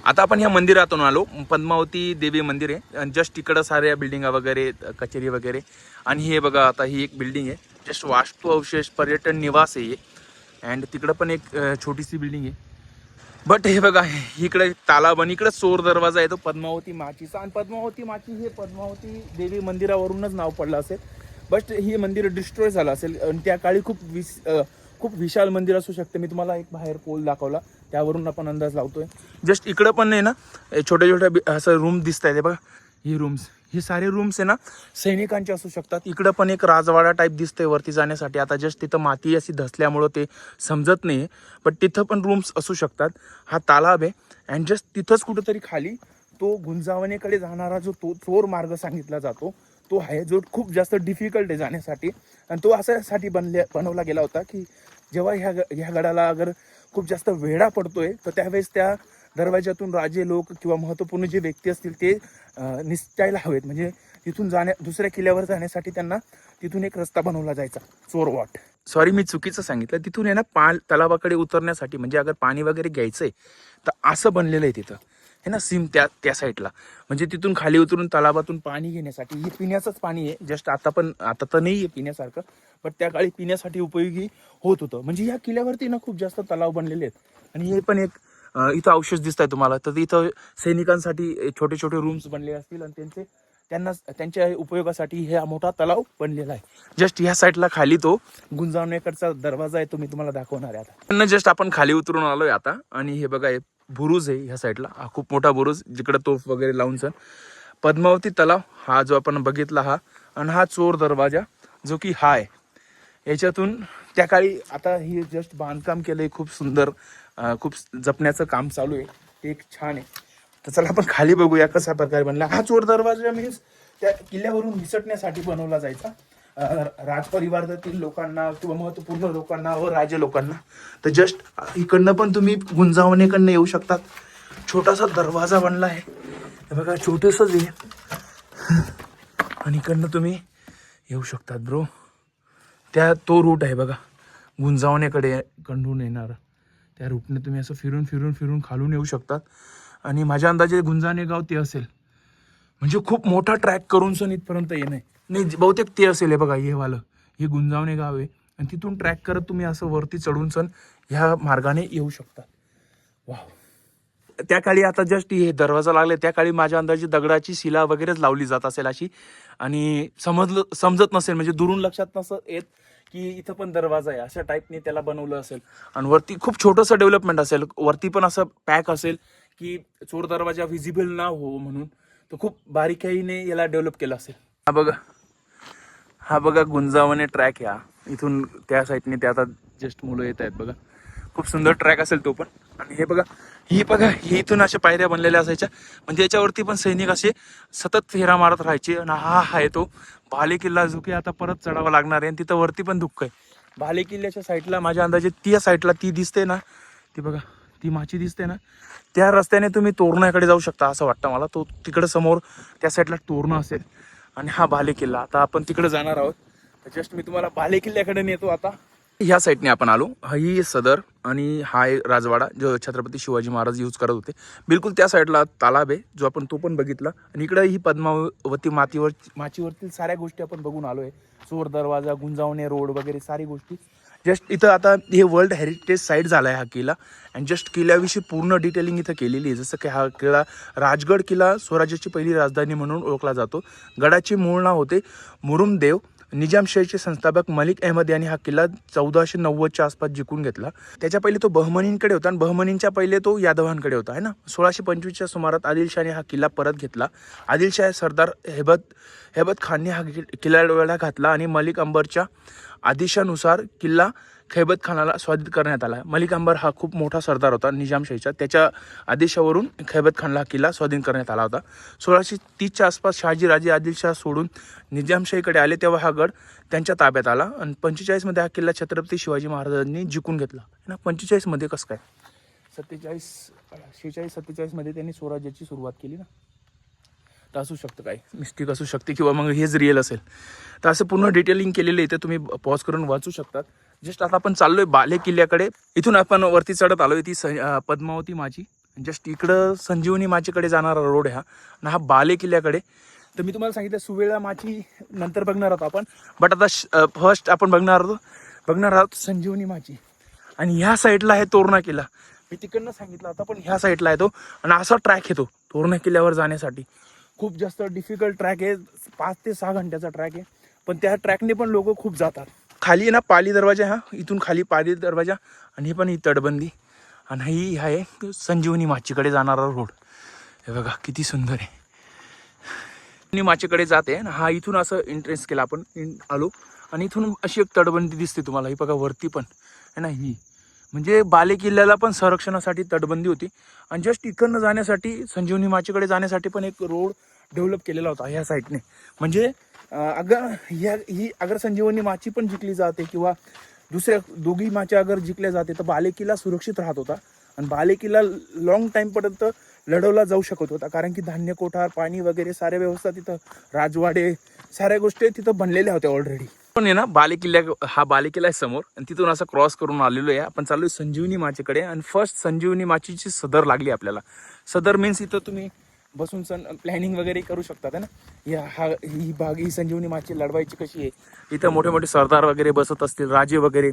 आता आपण ह्या मंदिरातून आलो, पद्मावती देवी मंदिर आहे. आणि जस्ट इकडं साऱ्या बिल्डिंगा वगैरे, कचेरी वगैरे. आणि हे बघा, आता ही एक बिल्डिंग आहे, जस्ट वास्तू अवशेष पर्यटन निवास आहे. अँड तिकडं पण एक छोटीशी बिल्डिंग आहे. बट हे बघा, इकडे तालाब आणि इकडे चोर दरवाजा आहे, तो पद्मावती माचीचा. आणि पद्मावती माची हे पद्मावती देवी मंदिरावरूनच नाव पडलं असेल. बट हे मंदिर डिस्ट्रॉय झालं असेल. आणि त्या काळी खूप विशाल मंदिर असू शकते. मी तुम्हाला एक बाहेर पोल दाखवला, त्यावरून आपण अंदाज लावतोय. जस्ट इकडं पण आहे ना, छोट्या छोट्या असं रूम दिसत आहे बघा. ही रूम्स, हे सारे रूम्स आहे ना सैनिकांचे असू शकतात. इकडं पण एक राजवाडा टाईप दिसतंय वरती जाण्यासाठी. आता जस्ट तिथं माती अशी धसल्यामुळं ते समजत नाही, बट तिथं पण रूम्स असू शकतात. हा तालाब आहे. अँड जस्ट तिथंच कुठंतरी खाली तो गुंजावणेकडे जाणारा जो तो चोर मार्ग सांगितला जातो, तो आहे, जो खूप जास्त डिफिकल्ट आहे जाण्यासाठी. आणि तो अशासाठी बनवला गेला होता की जेव्हा ह्या गडाला अगर खूप जास्त वेढा पडतोय, तर त्यावेळेस त्या दरवाज्यातून राजे लोक किंवा महत्त्वपूर्ण जे व्यक्ती असतील ते निसटायला हवेत. म्हणजे तिथून दुसऱ्या किल्ल्यावर जाण्यासाठी त्यांना तिथून एक रस्ता बनवला जायचा, चोरवाट. सॉरी, मी चुकीचं सांगितलं. तिथून आहे ना तलावाकडे उतरण्यासाठी, म्हणजे अगर पाणी वगैरे घ्यायचंय तर असं बनलेलं आहे तिथं, है ना, सीम त्या साईडला. म्हणजे तिथून खाली उतरून तलावातून पाणी घेण्यासाठी. हे पिण्याचंच पाणी आहे. जस्ट आता तर नाही आहे पिण्यासारखं, बट त्या काळी पिण्यासाठी उपयोगी होत होतं. म्हणजे या किल्ल्यावरती ना खूप जास्त तलाव बनलेले आहेत. आणि हे पण एक इथं अवशेष दिसत आहे तुम्हाला. तर इथं सैनिकांसाठी छोटे छोटे रूम्स बनले असतील आणि त्यांच्या उपयोगासाठी हा मोठा तलाव बनलेला आहे. जस्ट ह्या साईडला खाली तो गुंजावणेकडचा दरवाजा आहे, तो मी तुम्हाला दाखवणार आहे आता. जस्ट आपण खाली उतरून आलोय आता. आणि हे बघा, बुरुज आहे ह्या साईडला, हा खूप मोठा बुरुज, जिकडे तोफ वगैरे लावून सण. पद्मावती तलाव हा जो आपण बघितला हा. आणि हा चोर दरवाजा जो की हा आहे. याच्यातून त्या काळी, आता ही जस्ट बांधकाम केलंय खूप सुंदर, खूप जपण्याचं काम चालू आहे, ते एक छान आहे. तर चला आपण खाली बघूया कशा प्रकारे बनला हा चोर दरवाजा. मीन्स त्या किल्ल्यावरून निसटण्यासाठी बनवला जायचा राजपरिवारातील लोकांना किंवा महत्वपूर्ण लोकांना व राजे लोकांना. तर जस्ट इकडनं पण तुम्ही गुंजावणेकडनं येऊ शकतात. छोटासा दरवाजा बनला आहे, हे बघा, छोटंसंच आहे. आणि इकडनं तुम्ही येऊ शकतात ब्रो. तो रूट आहे बघा, गुंजावणेकडे कंडून येणार. त्या रूटने तुम्ही असं फिरून फिरून फिरून खालून येऊ शकतात. आणि माझ्या अंदाजे गुंजावणे गाव ते असेल. म्हणजे खूप मोठा ट्रॅक करून सण इथपर्यंत येणं नाही, बहुतेक ते असेल. हे बघा, हे गुंजावणे गाव आहे. आणि तिथून ट्रॅक करत तुम्ही असं वरती चढून सण ह्या मार्गाने येऊ शकता. वाव. त्या काळी, आता जस्ट हे दरवाजा लागले, त्या काळी माझ्या अंदाजे दगडाची शिला वगैरेच लावली जात असेल अशी. आणि समजत नसेल, म्हणजे दुरून लक्षात नसं येत की इथं पण दरवाजा आहे अशा टाईपने त्याला बनवलं असेल. आणि वरती खूप छोटंसं डेव्हलपमेंट असेल, वरती पण असं पॅक असेल की चोर दरवाजा व्हिजिबल ना हो म्हणून. तर खूप बारीकाईने याला डेव्हलप केलं असेल. हा बघा गुंजावणे ट्रॅक ह्या इथून त्या साईडने ते आता जस्ट मुलं येत आहेत बघा. खूप सुंदर ट्रॅक असेल तो पण. आणि हे बघा ही इथून अशा पायऱ्या बनलेल्या असायच्या, म्हणजे याच्यावरती पण सैनिक असे सतत फेरा मारत राहायचे. आणि हा आहे तो भाले किल्ला, जो की आता परत चढावा लागणार आहे. आणि तिथं वरती पण धुक्क आहे. भाले किल्ल्याच्या साईडला माझ्या अंदाजे त्या साईडला ती दिसते ना, ती बघा ती माची दिसते ना, त्या रस्त्याने तुम्ही तोरणाकडे जाऊ शकता असं वाटतं मला. तो तिकडं समोर त्या साईडला तोरणं असेल. आणि हा भाले किल्ला, आता आपण तिकडे जाणार आहोत. जस्ट मी तुम्हाला भाले किल्ल्याकडे नेतो आता. ह्या साईडने आपण आलो. ही सदर आणि हा आहे राजवाडा जो छत्रपती शिवाजी महाराज यूज करत होते. बिलकुल त्या साईडला तालाब आहे जो आपण तो पण बघितला. आणि इकडे ही पद्मावती माचीवरतील साऱ्या गोष्टी आपण बघून आलोय. चोर दरवाजा, गुंजावणे रोड वगैरे सारी गोष्टी. जस्ट इथं आता हे वर्ल्ड हेरिटेज साईट झाला आहे हा किल्ला. आणि जस्ट किल्ल्याविषयी पूर्ण डिटेलिंग इथं केलेली आहे. जसं की हा किल्ला राजगड किल्ला स्वराज्याची पहिली राजधानी म्हणून ओळखला जातो. गडाचे मूळ नाव होते मुरुमदेव. निजामशाहीचे संस्थापक मलिक अहमद यांनी हा किल्ला 1490च्या आसपास जिंकून घेतला. त्याच्या पहिले तो बहमनींकडे होता आणि बहमनींच्या पहिले तो यादवांकडे होता आहे ना. 1625च्या सुमारात आदिलशाहने हा किल्ला परत घेतला. आदिलशाह सरदार हेबत खानने हा किल्ला वेढा घातला आणि मलिक अंबरच्या आदेशानुसार किल्ला खैबत खानाला स्वाधीन करण्यात आला. मलिक अंबर हा खूप मोठा सरदार होता निजामशाहीचा. त्याच्या आदेशावरून खैबत खानला हा किल्ला स्वाधीन करण्यात आला होता. 1630च्या आसपास शहाजीराजे आदिलशाह सोडून निजामशाहीकडे आले तेव्हा हा गड त्यांच्या ताब्यात आला. आणि 45मध्ये हा किल्ला छत्रपती शिवाजी महाराजांनी जिंकून घेतला ना. 45मध्ये कसं काय, 46-47मध्ये त्यांनी स्वराज्याची सुरुवात केली ना. तर असू शकतं, काय मिस्टेक असू शकते किंवा मग हेच रिअल असेल. तर असं पूर्ण डिटेलिंग केलेलं आहे, ते तुम्ही पॉज करून वाचू शकतात. जस्ट आता आपण चाललोय बाले किल्ल्याकडे. इथून आपण वरती चढत आलोय ती पद्मावती माची. जस्ट इकडं संजीवनी माचीकडे जाणारा रोड आहे हा. आणि हा बाले किल्ल्याकडे. तर मी तुम्हाला सांगितलं सुवेळा माची नंतर बघणार आहोत आपण, बट आता फर्स्ट आपण बघणार आहोत संजीवनी माची. आणि ह्या साईडला आहे तोरणा किल्ला. मी तिकडनं सांगितलं होता पण ह्या साईडला आहे तो. आणि असा ट्रॅक आहे तो तोरणा किल्ल्यावर जाण्यासाठी. खूप जास्त डिफिकल्ट ट्रॅक आहे, 5 ते 6 घंट्याचा ट्रॅक आहे. पण त्या ट्रॅकने पण लोक खूप जातात. खाली ना पाली दरवाजा, हा इथून खाली पाली दरवाजा. आणि ही पण ही तटबंदी. आणि ही आहे संजीवनी माचीकडे जाणारा रोड. हे बघा किती सुंदर आहे. माचीकडे जाते. हा इथून असं एंट्रेन्स केला आपण, आलो. आणि इथून अशी एक तटबंदी दिसते तुम्हाला, ही बघा वरती पण आहे ना. ही म्हणजे बाले किल्ल्याला पण संरक्षणासाठी तटबंदी होती. आणि जस्ट इकडनं जाण्यासाठी संजीवनी माचीकडे जाण्यासाठी पण एक रोड डेव्हलप केलेला होता ह्या साईडने. म्हणजे अगर संजीवनी माची पण जिंकली जाते किंवा दुसऱ्या दोघी माच्या अगर जिंकल्या जाते तर बाले किल्ला सुरक्षित राहत होता. आणि बाले किल्ला लॉंग टाईमपर्यंत लढवला जाऊ शकत होता, कारण की धान्य कोठार, पाणी वगैरे साऱ्या व्यवस्था तिथं, राजवाडे साऱ्या गोष्टी तिथं बनलेल्या होत्या ऑलरेडी. पण आहे ना बाले किल्ला आहे समोर. आणि तिथून असं क्रॉस करून आलेलो आहे आपण. चाललोय संजीवनी माचीकडे. आणि फर्स्ट संजीवनी माचीची सदर लागली आपल्याला. सदर मीन्स इथं तुम्ही बसून प्लॅनिंग वगैरे करू शकतात ना. ही संजीवनी माची लढवायची कशी आहे. इथं मोठे मोठे सरदार वगैरे बसत असतील, राजे वगैरे,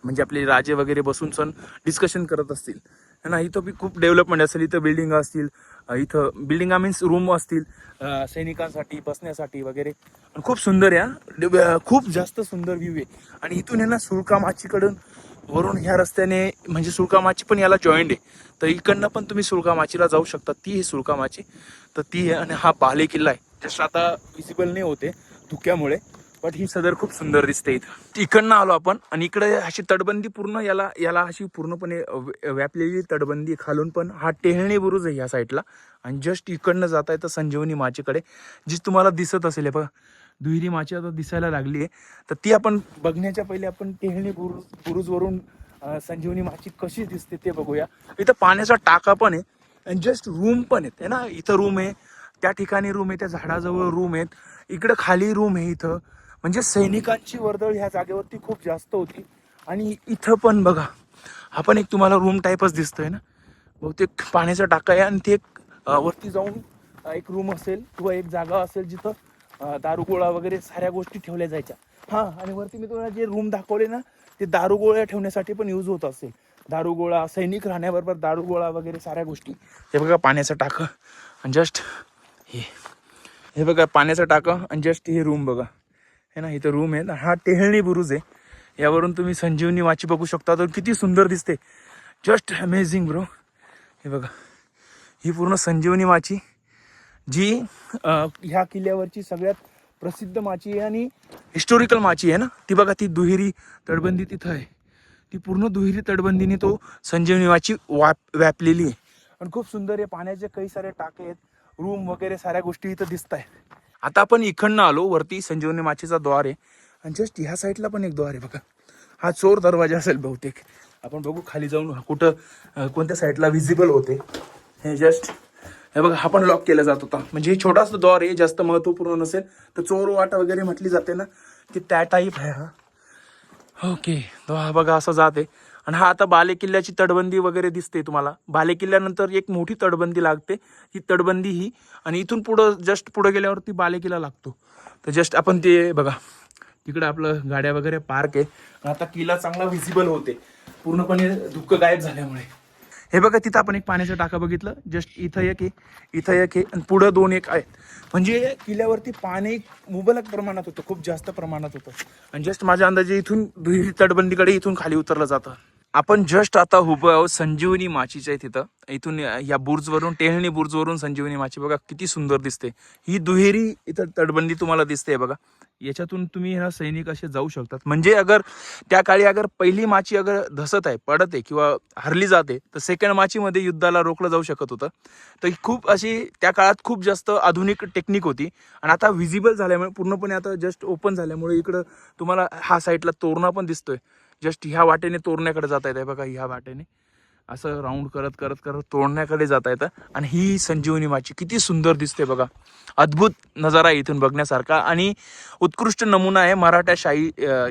म्हणजे आपले राजे वगैरे बसून डिस्कशन करत असतील ना. इथं बी खूप डेव्हलपमेंट असेल. इथं बिल्डिंग असतील, इथं बिल्डिंगा मीन्स रूम असतील सैनिकांसाठी बसण्यासाठी वगैरे. खूप सुंदर आहे, खूप जास्त सुंदर व्ह्यू आहे. आणि इथून आहे ना सुळकामाचीकडून वरून ह्या रस्त्याने, म्हणजे सुळकामाची पण याला जॉईंट आहे. तर इकडनं पण तुम्ही सुळकामाचीला जाऊ शकता. ती आहे सुळकामाची, तर ती आहे. आणि हा बाले किल्ला आहे. जस्ट आता विजिबल नाही होते धुक्यामुळे, बट ही सदर खूप सुंदर दिसते. इकडनं आलो आपण. आणि इकडे अशी तटबंदी पूर्ण याला अशी पूर्णपणे व्यापलेली तटबंदी. खालून पण हा टेहळणी बुरुज आहे ह्या साईडला. आणि जस्ट इकडनं जाता येतं संजीवनी माचीकडे, जी तुम्हाला दिसत असेल बघा. दुहेरी माची आता दिसायला लागली आहे. तर ती आपण बघण्याच्या पहिले आपण टेहळणी बुरुजवरून संजीवनी माची कशी दिसते ते बघूया. इथं पाण्याचा टाका पण आहे. आणि जस्ट रूम पण आहेत ना. इथं रूम आहे, त्या ठिकाणी रूम आहे, त्या झाडाजवळ रूम आहेत, इकडं खाली रूम आहे. इथं म्हणजे सैनिकांची वर्दळ ह्या जागेवरती खूप जास्त होती. आणि इथं पण बघा, हा पण एक तुम्हाला रूम टाईपच दिसतोय ना. बहुतेक पाण्याचा टाका आहे. आणि ते वरती जाऊन एक रूम असेल किंवा एक जागा असेल जिथं दारुगोळा वगैरे साऱ्या गोष्टी ठेवल्या जायच्या. हां, आणि वरती मी तुम्हाला जे रूम दाखवले ना, ते दारुगोळ्या ठेवण्यासाठी पण यूज होत असेल. दारुगोळा, सैनिक राहण्याबरोबर दारुगोळा वगैरे साऱ्या गोष्टी. हे बघा पाण्याचं टाकं. आणि जस्ट हे बघा पाण्याचं टाकं. आणि जस्ट हे रूम बघा, है ना. इथं रूम आहे. हा टेहळणी बुरुज आहे. यावरून तुम्ही संजीवनी माची बघू शकता. तर किती सुंदर दिसते, जस्ट अमेझिंग ब्रो. हे बघा, ही पूर्ण संजीवनी माची जी ह्या किल्ल्यावरची सगळ्यात प्रसिद्ध माची आहे आणि हिस्टोरिकल माची आहे ना. ती बघा, ती दुहेरी तटबंदी तिथं आहे. ती पूर्ण दुहेरी तटबंदीने तो संजीवनी माची व्यापलेली आहे आणि खूप सुंदर आहे. पाण्याचे काही सारे टाके आहेत, रूम वगैरे साऱ्या गोष्टी इथं दिसत आहेत. आता आपण इकडनं आलो वरती. संजीवनी माचीचा द्वार आहे आणि जस्ट ह्या साईडला पण एक द्वार आहे बघा. हा चोर दरवाजा असेल बहुतेक. आपण बघू खाली जाऊन कुठं कोणत्या साईडला व्हिजिबल होते. हे जस्ट हे बघा, हा पण लॉक केला जात होता. म्हणजे हे छोटासा द्वार आहे, जास्त महत्वपूर्ण नसेल. तर चोर वाट वगैरे म्हटली जाते ना, की त्या टाईप आहे हा. ओके, तो हा बघा असा जात आहे. आणि हा आता बाले किल्ल्याची तटबंदी वगैरे दिसते तुम्हाला. बाले किल्ल्यानंतर एक मोठी तटबंदी लागते, ही तटबंदी ही. आणि इथून पुढं जस्ट पुढे गेल्यावरती बाले किल्ला लागतो. तर जस्ट आपण ते बघा, तिकडे आपलं गाड्या वगैरे पार्क आहे. आता किल्ला चांगला व्हिजिबल होते, पूर्णपणे धुकं गायब झाल्यामुळे. हे बघा, तिथं आपण एक पाण्याचा टाका बघितलं. जस्ट इथं एक आहे, इथं एक आहे आणि पुढं 2 एक आहेत. म्हणजे किल्ल्यावरती पाणी मुबलक प्रमाणात होतं, खूप जास्त प्रमाणात होतं. आणि जस्ट माझ्या अंदाजे इथून दुहेरी तटबंदीकडे इथून खाली उतरलं जातं. आपण जस्ट आता उभं आहोत संजीवनी माचीच्या तिथं. इथून या बुर्जवरून, टेहळणी बुर्जवरून संजीवनी माची बघा किती सुंदर दिसते. ही दुहेरी इथं तटबंदी तुम्हाला दिसते बघा. याच्यातून तुम्ही ना सैनिक असे जाऊ शकतात. म्हणजे अगर त्या काळी अगर पहिली माची अगर धसत आहे, पडत आहे किंवा हरली जाते, तर सेकंड माचीमध्ये युद्धाला रोखलं जाऊ शकत होतं. तर खूप अशी त्या काळात खूप जास्त आधुनिक टेक्निक होती. आणि आता व्हिजिबल झाल्यामुळे, पूर्णपणे आता जस्ट ओपन झाल्यामुळे इकडं तुम्हाला हा साईडला तोरणा पण दिसतोय. जस्ट ह्या वाटेने तोरण्याकडे जाता येत आहे बघा. ह्या वाटेने असं राऊंड करत करत करत तोरण्याकडे जाता येतं. आणि ही संजीवनी माची किती सुंदर दिसते बघा. अद्भुत नजारा आहे इथून बघण्यासारखा आणि उत्कृष्ट नमुना आहे मराठाशाही,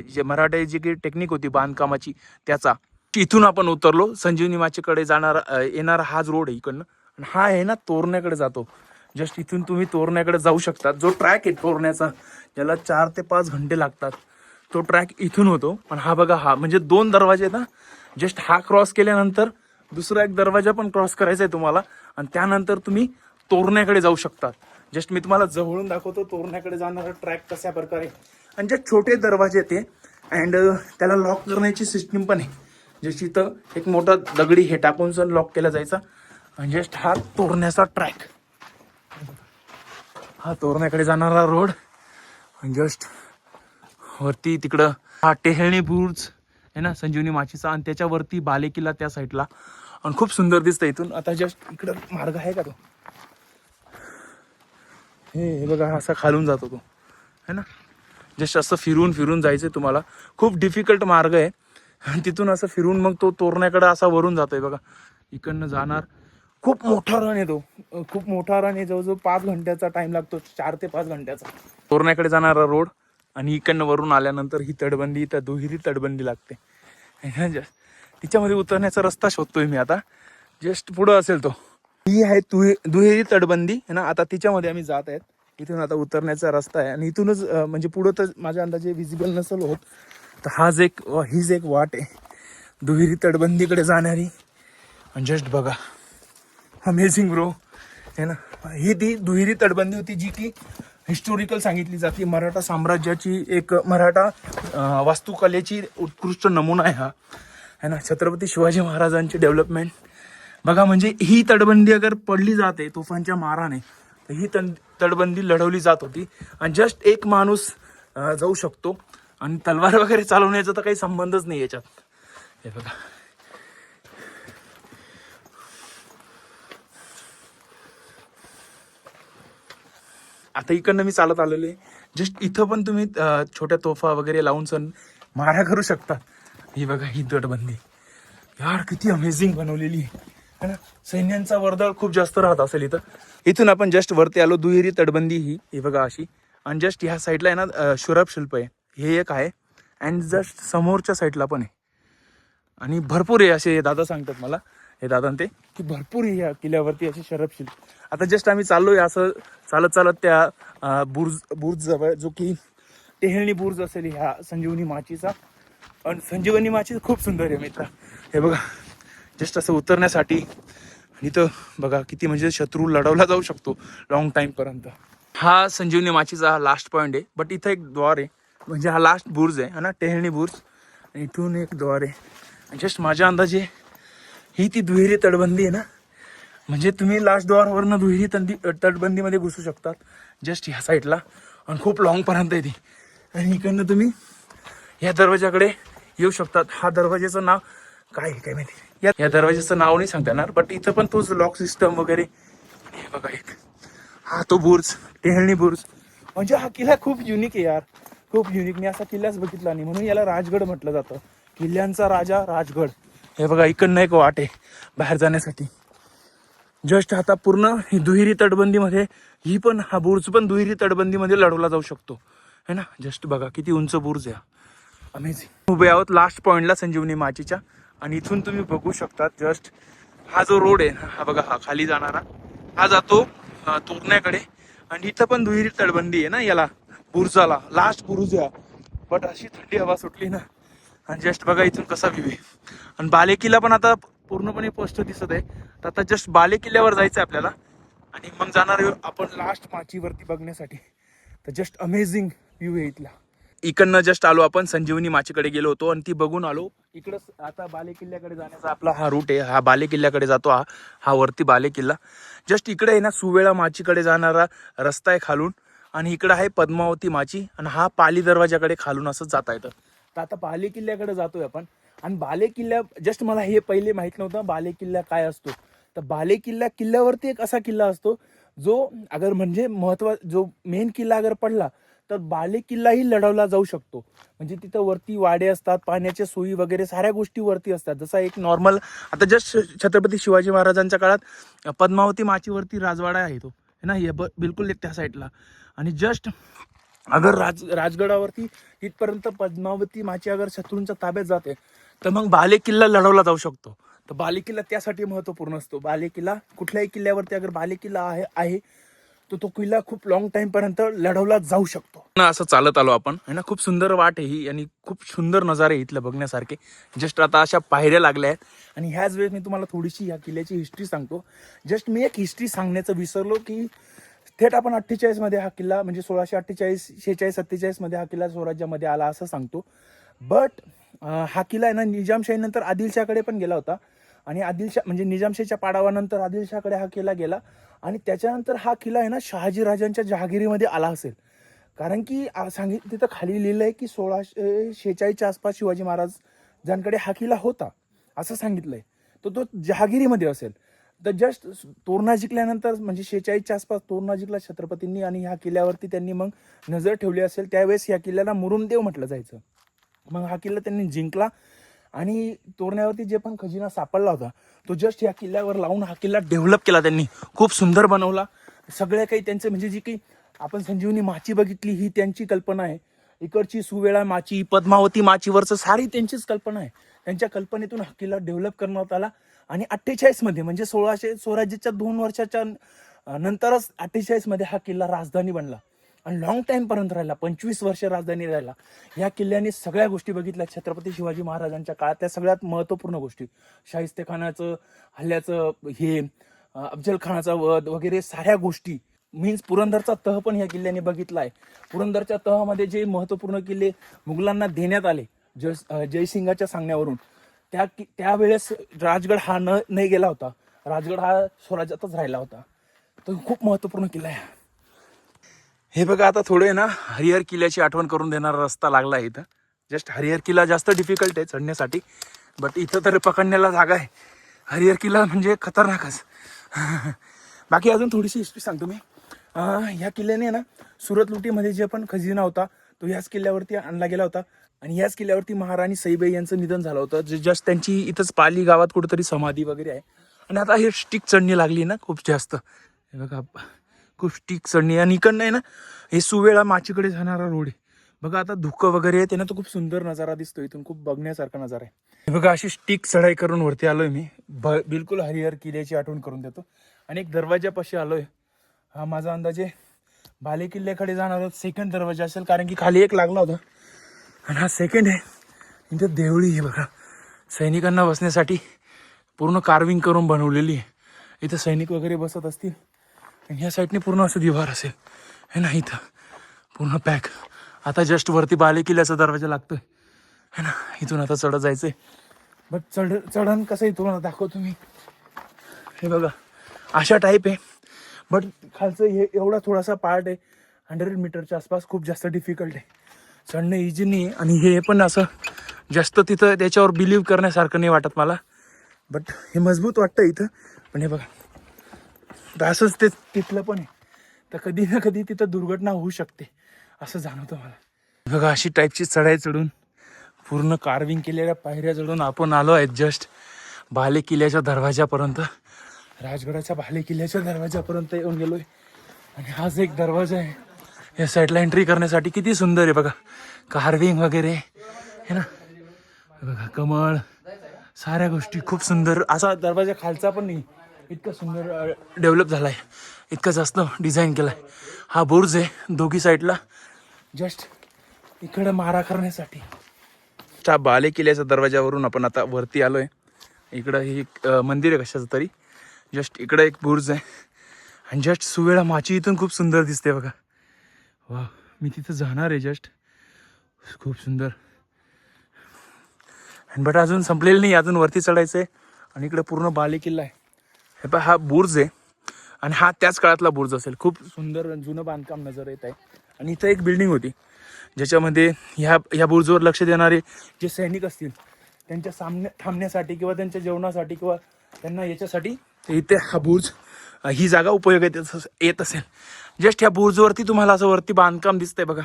जे मराठा जी काही टेक्निक होती बांधकामाची त्याचा. इथून आपण उतरलो संजीवनी माचीकडे जाणारा येणारा हाच रोड आहे इकडनं. आणि हा आहे ना तोरण्याकडे जातो. जस्ट इथून तुम्ही तोरण्याकडे जाऊ शकता. जो ट्रॅक आहे तोरण्याचा, ज्याला 4 ते 5 घंटे लागतात, तो ट्रॅक इथून होतो. पण हा बघा, हा म्हणजे 2 दरवाजे आहेत ना. जस्ट हा क्रॉस केल्यानंतर दुसरा एक दरवाजा पण क्रॉस करायचा आहे तुम्हाला. आणि त्यानंतर तुम्ही तोरण्याकडे जाऊ शकतात. जस्ट मी तुम्हाला जवळून दाखवतो तोरण्याकडे जाणारा ट्रॅक कशा प्रकारे. आणि जे छोटे दरवाजे ते अँड त्याला लॉक करण्याची सिस्टीम पण आहे. जशी इथं एक मोठा दगडी हे टाकून सण लॉक केला जायचा. आणि जस्ट हा तोरण्याचा ट्रॅक, हा तोरण्याकडे जाणारा रोड. आणि जस्ट वरती तिकडं हा टेहळणी बुर्ज आहे ना संजीवनी माचीचा. आणि त्याच्यावरती बाले किल्ला त्या साईडला. आणि खूप सुंदर दिसतं इथून. आता जस्ट इकडं मार्ग आहे का तो, हे बघा असा खालून जातो तो है ना. जस्ट असं फिरून फिरून जायचं तुम्हाला. खूप डिफिकल्ट मार्ग आहे. आणि तिथून असं फिरून मग तो तोरण्याकडे असा वरून जातोय बघा. इकडनं जाणार. खूप मोठा रन आहे तो, खूप मोठा रन आहे. जवळजवळ 5 घंट्याचा टाइम लागतो, 4 ते 5 घंट्याचा तोरण्याकडे जाणारा रोड. आणि इकडनं वरून आल्यानंतर ही तटबंदी, त्या दुहेरी तटबंदी लागते. तिच्यामध्ये उतरण्याचा रस्ता शोधतोय मी आता. जस्ट पुढं असेल तो, ही आहे दुहेरी तटबंदी है ना. आता तिच्यामध्ये आम्ही जात आहेत. इथून आता उतरण्याचा रस्ता आहे. आणि इथूनच म्हणजे पुढं तर माझ्या अंदाजे विजिबल नसेल होत. तर हीच एक वाट आहे दुहेरी तटबंदीकडे जाणारी. आणि जस्ट बघा, अमेझिंग ब्रो है ना. ही ती दुहेरी तटबंदी होती जी की हिस्टोरिकल सांगितली जाते. मराठा साम्राज्याची एक, मराठा वास्तुकलेची उत्कृष्ट नमुना आहे हा है ना. छत्रपती शिवाजी महाराजांची डेव्हलपमेंट बघा. म्हणजे ही तटबंदी अगर पडली जाते तोफांच्या माराने, तर ही तटबंदी लढवली जात होती. आणि जस्ट एक माणूस जाऊ शकतो. आणि तलवार वगैरे चालवण्याचा तर काही संबंधच नाही याच्यात. हे बघा, आता इकडनं मी चालत आलेलो आहे. जस्ट इथं पण तुम्ही छोट्या तोफा वगैरे लावून सण मारा करू शकता. ही बघा ही तटबंदी, यार किती अमेझिंग बनवलेली आहे ना. सैन्यांचा वर्दळ खूप जास्त राहत असेल इथं. इथून आपण जस्ट वरती आलो. दुहेरी तटबंदी ही बघा अशी. आणि जस्ट ह्या साईडला आहे ना शुरभ शिल्प आहे, हे एक आहे. अँड जस्ट समोरच्या साईडला पण आहे. आणि भरपूर आहे असे दादा सांगतात मला, हे दादा ते की भरपूर या किल्ल्यावरती असे शरभ शिल्प. आता जस्ट आम्ही चाललोय असं चालत चालत त्या बुर्ज जवळ, जो की टेहळणी बुर्ज असेल ह्या संजीवनी माचीचा. आणि संजीवनी माची खूप सुंदर आहे मित्र. हे बघा जस्ट असं उतरण्यासाठी. इथं बघा किती म्हणजे शत्रू लढवला जाऊ शकतो लॉंग टाइम पर्यंत. हा संजीवनी माचीचा हा लास्ट पॉईंट आहे. बट इथं एक द्वार आहे, म्हणजे हा लास्ट बुर्ज आहे ना टेहळणी बुर्ज. आणि इथून एक द्वार आहे. जस्ट माझ्या अंदाजे ही ती दुहेरी तटबंदी आहे ना, म्हणजे तुम्ही लास्ट द्वारवरनं दुहेरी तटबंदीमध्ये घुसू शकतात जस्ट ह्या साईडला. आणि खूप लॉंगपर्यंत आहे ती. आणि इकडनं तुम्ही ह्या दरवाजाकडे येऊ शकतात. हा दरवाजाचं नाव काय आहे काय माहिती, या दरवाजाचं नाव नाही सांगता येणार, बट इथं पण तोच लॉक सिस्टम वगैरे. हे बघा एक, हा तो बुर्ज, टेहळणी बुर्ज. म्हणजे हा किल्ला खूप युनिक आहे यार, खूप युनिक. मी असा किल्लाच बघितला नाही, म्हणून याला राजगड म्हटलं जातं. किल्ल्यांचा राजा राजगड. हे बघा इकडनं एक वाट आहे बाहेर जाण्यासाठी. जस्ट आता पूर्ण ही दुहेरी तटबंदीमध्ये, ही पण हा बुर्ज पण दुहेरी तटबंदीमध्ये लढवला जाऊ शकतो है ना. जस्ट बघा किती उंच बुर्ज आहे, अमेझिंग. उभे आहोत लास्ट पॉइंटला संजीवनी माचीच्या. आणि इथून तुम्ही बघू शकता जस्ट हा जो रोड आहे हा बघा, हा खाली जाणारा हा जातो तोरण्याकडे. आणि इथं पण दुहेरी तटबंदी आहे ना याला, बुर्जाला. लास्ट बुर्ज आहे, बट अशी थंडी हवा सुटली ना. आणि जस्ट बघा इथून कसा व्ह्यू आहे. आणि बाले किल्ला पण आता पूर्णपणे स्पष्ट दिसत आहे. तर आता जस्ट बाले किल्ल्यावर जायचं आहे आपल्याला, आणि मग जाणार आपण लास्ट माचीवरती बघण्यासाठी. तर जस्ट अमेझिंग व्ह्यू आहे इथला. इकडनं जस्ट आलो आपण, संजीवनी माचीकडे गेलो होतो आणि ती बघून आलो. इकडं आता बाले किल्ल्याकडे जाण्याचा आपला हा रूट आहे. हा बाले किल्ल्याकडे जातो, हा वरती बाले किल्ला. जस्ट इकडे आहे ना सुवेळा माचीकडे जाणारा रस्ता आहे खालून. आणि इकडं आहे पद्मावती माची, आणि हा पाली दरवाजाकडे खालून असं जाता येतं. तर आता बाले किल्ल्याकडे जातोय आपण. आणि बाले किल्ला, जस्ट मला हे पहिले माहित नव्हतं बाले किल्ला काय असतो. तर बाले किल्ल्यावरती एक असा किल्ला असतो जो अगर म्हणजे जो मेन किल्ला अगर पडला तर बाले किल्लाही लढवला जाऊ शकतो. म्हणजे तिथं वरती वाडे असतात, पाण्याच्या सोयी वगैरे साऱ्या गोष्टी वरती असतात. जसा एक नॉर्मल आता जस्ट छत्रपती शिवाजी महाराजांच्या काळात पद्मावती माचीवरती राजवाडा आहे तो है ना, हे बिलकुल त्या साईडला. आणि जस्ट अगर राजगडावरती तिथपर्यंत पद्मावती माची अगर शत्रूंच्या ताब्यात जाते तर मग बाले किल्ला लढवला जाऊ शकतो. तर बाले किल्ला त्यासाठी महत्वपूर्ण असतो. बाले किल्ला कुठल्याही किल्ल्यावरती अगर बाले किल्ला आहे तर तो किल्ला खूप लॉंग टाइम पर्यंत लढवला जाऊ शकतो ना. असं चालत आलो आपण है ना, खूप सुंदर वाट आहे ही आणि खूप सुंदर नजारे इथलं बघण्यासारखे. जस्ट आता अशा पायऱ्या लागल्या आहेत. आणि ह्याच वेळेस मी तुम्हाला थोडीशी या किल्ल्याची हिस्ट्री सांगतो. जस्ट मी एक हिस्ट्री सांगण्याचं विसरलो की थेट आपण 48 मध्ये हा किल्ला म्हणजे 1648, 46, 47 मध्ये हा किल्ला स्वराज्यामध्ये आला असं सांगतो. बट हा किल्ला आहे ना निजामशाहीनंतर आदिलशाहकडे पण गेला होता. आणि आदिलशाह म्हणजे निजामशाहीच्या पाडावानंतर आदिलशाहकडे हा किल्ला गेला. आणि त्याच्यानंतर हा किल्ला आहे ना शहाजीराजांच्या जहागिरीमध्ये आला असेल. कारण की तिथं खाली लिहिलं आहे की 1646च्या आसपास शिवाजी महाराजांकडे हा किल्ला होता असं सांगितलंय. तर तो जहागिरीमध्ये असेल. तर जस्ट तोरणा जिंकल्यानंतर म्हणजे 46च्या आसपास तोरणा जिंकला छत्रपतींनी, आणि ह्या किल्ल्यावरती त्यांनी मग नजर ठेवली असेल. त्यावेळेस या किल्ल्याला मुरुमदेव म्हटलं जायचं. मग हा किल्ला त्यांनी जिंकला. आणि तोरण्यावरती जे पण खजिना सापडला होता तो जस्ट या किल्ल्यावर लावून हा किल्ला डेव्हलप केला त्यांनी. खूप सुंदर बनवला. सगळ्या काही त्यांचं म्हणजे जी काही आपण संजीवनी माची बघितली ही त्यांची कल्पना आहे. इकडची सुवेळा माची, पद्मावती माचीवरचं सारी त्यांचीच कल्पना आहे. त्यांच्या कल्पनेतून हा किल्ला डेव्हलप करण्यात आला. आणि 48 मध्ये म्हणजे स्वराज्याच्या 2 वर्षाच्या नंतरच 48 मध्ये हा किल्ला राजधानी बनला. आणि लॉंग टाइम पर्यंत राहिला, 25 वर्ष राजधानी राहिला. या किल्ल्याने सगळ्या गोष्टी बघितल्या छत्रपती शिवाजी महाराजांच्या काळातल्या सगळ्यात महत्वपूर्ण गोष्टी. शाहिस्तेखानाचं हल्ल्याचं हे, अफजल खानाचा वध वगैरे साऱ्या गोष्टी. मीन्स पुरंदरचा तह पण या किल्ल्याने बघितला आहे. पुरंदरच्या तहामध्ये जे महत्वपूर्ण किल्ले मुघलांना देण्यात आले जयसिंगाच्या सांगण्यावरून, त्यावेळेस राजगड हा नाही गेला होता. राजगड हा स्वराज्यातच राहिला होता. तो खूप महत्वपूर्ण किल्ला आहे. हे बघा आता थोडे ना हरिहर किल्ल्याची आठवण करून देणारा रस्ता लागला आहे इथं. जस्ट हरिहर किल्ला जास्त डिफिकल्ट आहे चढण्यासाठी, बट इथं तर पकडण्याला जागा आहे. हरिहर किल्ला म्हणजे खतरनाकच. बाकी अजून थोडीशी हिस्ट्री सांगतो मी. ह्या किल्ल्याने ना सुरत लुटीमध्ये जे पण खजिना होता तो ह्याच किल्ल्यावरती आणला गेला होता. आणि ह्याच किल्ल्यावरती महाराणी सईबाई यांचं निधन झालं होतं. जस्ट त्यांची इथंच पाली गावात कुठेतरी समाधी वगैरे आहे. आणि आता हे स्टिक चढणी लागली ना खूप जास्त. हे बघा खूप स्टिक चढणी. आणि इकडनं आहे ना हे सुवेळा माचीकडे जाणारा रोड आहे. बघा आता धुकं वगैरे आहे त्यानं तो खूप सुंदर नजारा दिसतो. इथून खूप बघण्यासारखा नजारा आहे. हे बघा अशी स्टिक चढाई करून वरती आलोय मी. बिलकुल हरिहर किल्ल्याची आठवण करून देतो. आणि एक दरवाजापाशी आलोय. हा माझा अंदाजे बाले किल्ल्याकडे जाणारा सेकंड दरवाजा असेल, कारण की खाली एक लागला होता आणि हा सेकंड आहे. इथं देवळी आहे बघा, सैनिकांना बसण्यासाठी पूर्ण कार्विंग करून बनवलेली आहे. इथं सैनिक वगैरे बसत असतील. आणि ह्या साईडने पूर्ण असं दिवार असेल हे ना, इथं पूर्ण पॅक. आता जस्ट वरती बाले किल्ल्याचा दरवाजा लागतोय. है ना. इथून आता चढत जायचंय. बट चढण कसं आहे तुम्हाला दाखवतो मी. हे बघा अशा टाईप आहे. बट खालचं हे एवढा थोडासा पार्ट आहे 100 मीटरच्या आसपास. खूप जास्त डिफिकल्ट आहे. चढणं इझी नाही आहे. आणि हे पण असं जास्त तिथं त्याच्यावर बिलीव्ह करण्यासारखं नाही वाटत मला. बट हे मजबूत वाटतं इथं. पण हे बघा तर असंच ते तिथलं पण आहे. तर कधी ना कधी तिथं दुर्घटना होऊ शकते असं जाणवतं मला. बघा अशी टाईपची चढाई चढून पूर्ण कार्विंग केलेल्या पायऱ्या चढून आपण आलो आहेत जस्ट बाले किल्ल्याच्या दरवाजापर्यंत. राजगडाच्या बाले किल्ल्याच्या दरवाजापर्यंत येऊन गेलोय. आणि हाच एक दरवाजा आहे या साईडला एंट्री करण्यासाठी. किती सुंदर आहे बघा कार्विंग वगैरे है ना. बघा कमळ साऱ्या गोष्टी खूप सुंदर. असा दरवाजा खालचा पण नाही इतका सुंदर डेव्हलप झाला आहे. इतकं जास्त डिझाईन केलं आहे. हा बुर्ज आहे दोघी साईडला जस्ट इकडं मारा करण्यासाठी. त्या बाले किल्ल्याच्या दरवाजावरून आपण आता वरती आलोय. इकडं हे मंदिर आहे कशाचं तरी. जस्ट इकडं एक बुर्ज आहे. आणि जस्ट सुवेळा माची इथून खूप सुंदर दिसते बघा. वा मी तिथं जाणार आहे जस्ट. खूप सुंदर. बट अजून संपलेलं नाही. अजून वरती चढायचं आहे. आणि इकडे पूर्ण बाले किल्ला आहे. हे पहा हा बुर्ज आहे. आणि हा त्याच काळातला बुर्ज असेल. खूप सुंदर जुनं बांधकाम नजर येत आहे. आणि इथं एक बिल्डिंग होती ज्याच्यामध्ये ह्या बुर्जवर लक्ष देणारे जे सैनिक असतील त्यांच्या सामने थांबण्यासाठी किंवा त्यांच्या जेवणासाठी किंवा त्यांना याच्यासाठी इथे हा बुर्ज ही जागा उपयोगात येत असेल. जस्ट ह्या बुर्जवरती तुम्हाला असं वरती बांधकाम दिसतंय बघा.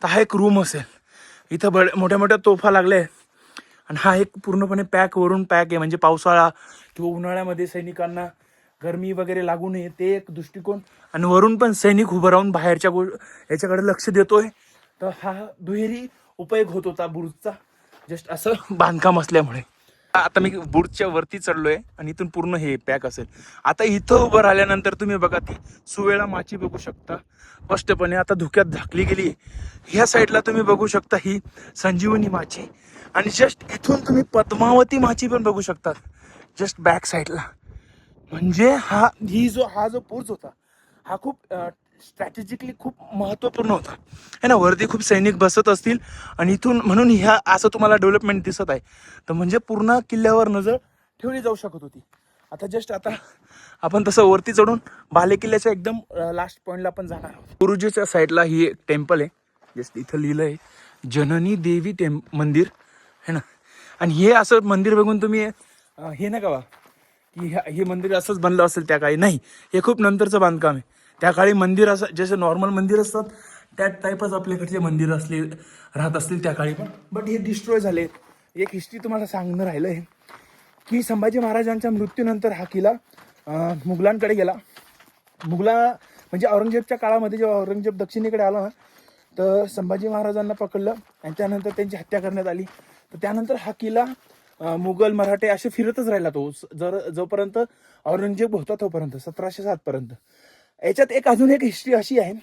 तर हा एक रूम असेल. इथं मोठ्या मोठ्या तोफा लागल्या आहेत. आणि हा एक पूर्णपणे वरून पॅक आहे. म्हणजे पावसाळा किंवा उन्हाळ्यामध्ये सैनिकांना गरमी वगैरे लागू नये ते एक दृष्टिकोन. आणि वरून पण सैनिक उभं राहून बाहेरच्या याच्याकडे लक्ष देतोय. तर हा दुहेरी उपयोग होत होता बुर्जचा जस्ट असं बांधकाम असल्यामुळे. आता मी बुर्जच्या वरती चढलोय आणि इथून पूर्ण हे पॅक असेल. आता इथं उभं राहिल्यानंतर तुम्ही बघा ती सुवेळा माची बघू शकता स्पष्टपणे. आता धुक्यात झाकली गेली. ह्या साईडला तुम्ही बघू शकता ही संजीवनी माची. आणि जस्ट इथून तुम्ही पद्मावती माची पण बघू शकता जस्ट बॅक साईडला. म्हणजे हा जो बुर्ज होता हा खूप स्ट्रॅटेजिकली खूप महत्त्वपूर्ण होता है ना. वरती खूप सैनिक बसत असतील आणि इथून म्हणून ह्या असं तुम्हाला डेव्हलपमेंट दिसत आहे. तर म्हणजे पूर्ण किल्ल्यावर नजर ठेवली जाऊ शकत होती. आता आपण तसं वरती चढून बाले किल्ल्याच्या एकदम लास्ट पॉईंटला पण जाणार आहोत. गुरुजीच्या साईडला ही एक टेम्पल आहे. जस्ट इथं लिहिलं आहे जननी देवी मंदिर है ना. आणि हे असं मंदिर बघून तुम्ही हे नका वा की हे मंदिर असंच बनलं असेल त्या काळी. नाही, हे खूप नंतरचं बांधकाम आहे. त्या काळी मंदिर असं जसे नॉर्मल मंदिर असतात त्या टाईपच आपल्याकडचे मंदिर राहत असतील त्या काळी पण. बट हे डिस्ट्रॉय झाले. एक हिस्ट्री तुम्हाला सांगणं राहिलं आहे की संभाजी महाराजांच्या मृत्यूनंतर हा किल्ला मुघलांकडे गेला. म्हणजे औरंगजेबच्या काळामध्ये जेव्हा औरंगजेब दक्षिणेकडे आला ना तर संभाजी महाराजांना पकडलं आणि त्यानंतर त्यांची हत्या करण्यात आली. तर त्यानंतर हा किल्ला मुघल मराठे असे फिरतच राहिला तो जोपर्यंत औरंगजेब होता तोपर्यंत 1707 पर्यंत. याच्यात अजून एक हिस्ट्री अशी आहे.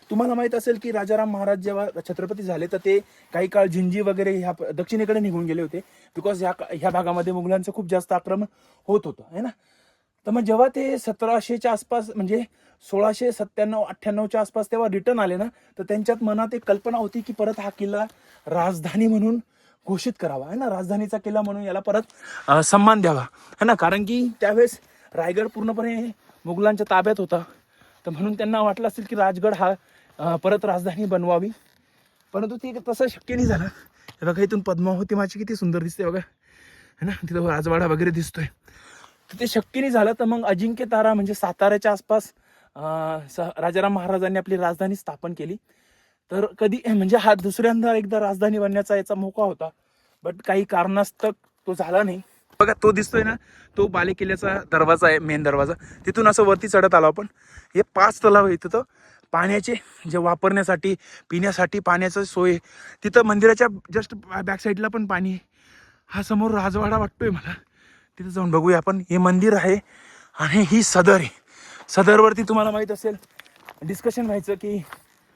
तुम्हाला माहित असेल की राजाराम महाराज जेव्हा छत्रपती झाले तर ते काही काळ जिंजी वगैरे ह्या दक्षिणेकडे निघून गेले होते. बिकॉज ह्या भागामध्ये मुघलांचं खूप जास्त आक्रमण होत होतं है ना. तर मग जेव्हा ते 1700च्या आसपास म्हणजे 1697-98च्या आसपास तेव्हा रिटर्न आले ना तर त्यांच्यात मनात एक कल्पना होती की परत हा किल्ला राजधानी म्हणून घोषित करावा है ना. राजधानीचा किल्ला म्हणून याला परत सन्मान द्यावा है ना. कारण की त्यावेळेस रायगड पूर्णपणे मुघलांच्या ताब्यात होता. तर म्हणून त्यांना वाटलं असेल की राजगड हा परत राजधानी बनवावी. परंतु ते तसं शक्य नाही झालं. हे बघा इथून पद्मावती माची किती सुंदर दिसते बघा है ना. तिथं राजवाडा वगैरे दिसतोय. तर ते शक्य नाही झालं. तर मग अजिंक्य तारा म्हणजे साताऱ्याच्या आसपास राजाराम महाराजांनी आपली राजधानी स्थापन केली. तर कधी म्हणजे हा दुसऱ्यांदा एकदा राजधानी बनण्याचा याचा मोका होता. बट काही कारणास्तव तो झाला नाही. बघा तो दिसतोय ना तो बाले किल्ल्याचा दरवाजा आहे. मेन दरवाजा. तिथून असं वरती चढत आलो आपण. हे 5 तलाव आहे तिथं पाण्याचे जे वापरण्यासाठी पिण्यासाठी पाण्याचं सोय. तिथं मंदिराच्या जस्ट बॅक साईडला पण पाणी आहे. हा समोर राजवाडा वाटतोय मला. तिथं जाऊन बघूया आपण. हे मंदिर आहे आणि ही सदर आहे. सदरवरती तुम्हाला माहित असेल डिस्कशन व्हायचं की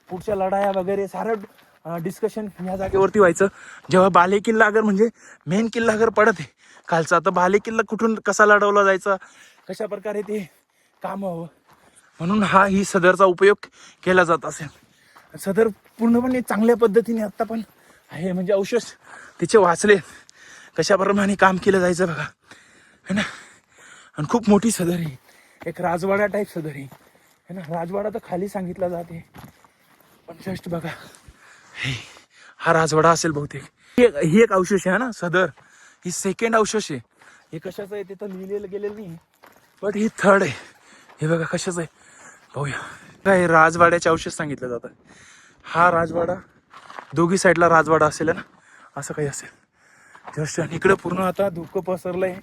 पुढच्या लढाया वगैरे सारं डिस्कशन या जागेवरती व्हायचं. जेव्हा बाले किल्ला अगर म्हणजे मेन किल्ला अगर पडत आहे खालचा तर बाले किल्ला कुठून कसा लढवला जायचा कशा प्रकारे ते काम हवं म्हणून ही सदरचा उपयोग केला जात असेल. सदर पूर्णपणे चांगल्या पद्धतीने आत्ता पण आहे. म्हणजे अवशेष तिचे वाचले कशाप्रमाणे काम केलं जायचं बघा है ना. आणि खूप मोठी सदर आहे, एक राजवाडा टाईप सदर आहे है ना. राजवाडा तर खाली सांगितला जाते, पण जस्ट बघा हा राजवाडा असेल बहुतेक. ही एक अवशेष आहे ना सदर, ही सेकंड अवशेष आहे. हे कशाचं आहे ते तर लिहिलेलं गेलेलं नाही, बट ही थर्ड आहे. हे बघा कशाचं आहे पाहूया. काय राजवाड्याचे अवशेष सांगितलं जातं. हा राजवाडा दोघी साईडला राजवाडा असेल ना, असं काही असेल. जस्ट इकडे पूर्ण आता धुकं पसरलंय.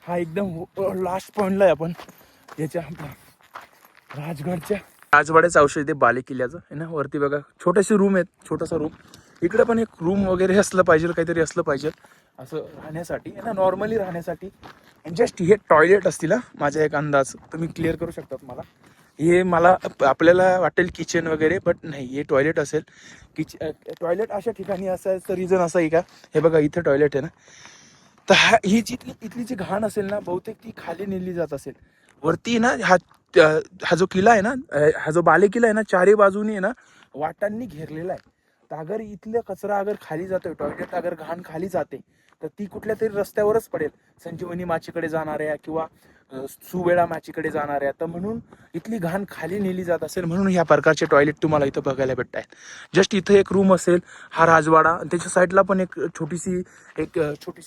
हा एकदम लास्ट पॉइंटला आहे आपण याच्या राजगडच्या. राजवाड्याचं अवशेष ते बाले किल्ल्याचं आहे ना. वरती बघा छोटेसे रूम आहेत, छोटासा रूम. इकडे पण एक रूम वगैरे असलं पाहिजे, काहीतरी असलं पाहिजे असं राहण्यासाठी आहे ना, नॉर्मली राहण्यासाठी. जस्ट हे टॉयलेट असतील हा, माझा एक अंदाज तुम्ही क्लिअर करू शकतात मला. हे मला आपल्याला वाटेल किचन वगैरे, बट नाही हे टॉयलेट असेल. टॉयलेट अशा ठिकाणी असायचं रिझन असं आहे का, हे बघा इथं टॉयलेट आहे ना. तर ही इथली जी घाण असेल ना, बहुतेक ती खाली नेली जात असेल. वरती ना हा जो किल्ला आहे ना, हा जो बाले किल्ला आहे ना, चारी बाजूनी आहे ना वाटांनी घेरलेला आहे. तर अगर इथलं कचरा अगर खाली जातोय, टॉयलेट अगर घाण खाली जाते, तर ती कुठल्या तरी रस्त्यावरच पडेल, संजीवनी माचीकडे जाणाऱ्या किंवा सुवेळा माचीकडे जाणाऱ्या. तर म्हणून इथली घाण खाली नेली जात असेल, म्हणून ह्या प्रकारचे टॉयलेट तुम्हाला इथं बघायला भेटत आहेत. जस्ट इथं एक रूम असेल, हा राजवाडा. त्याच्या साईडला पण एक छोटीशी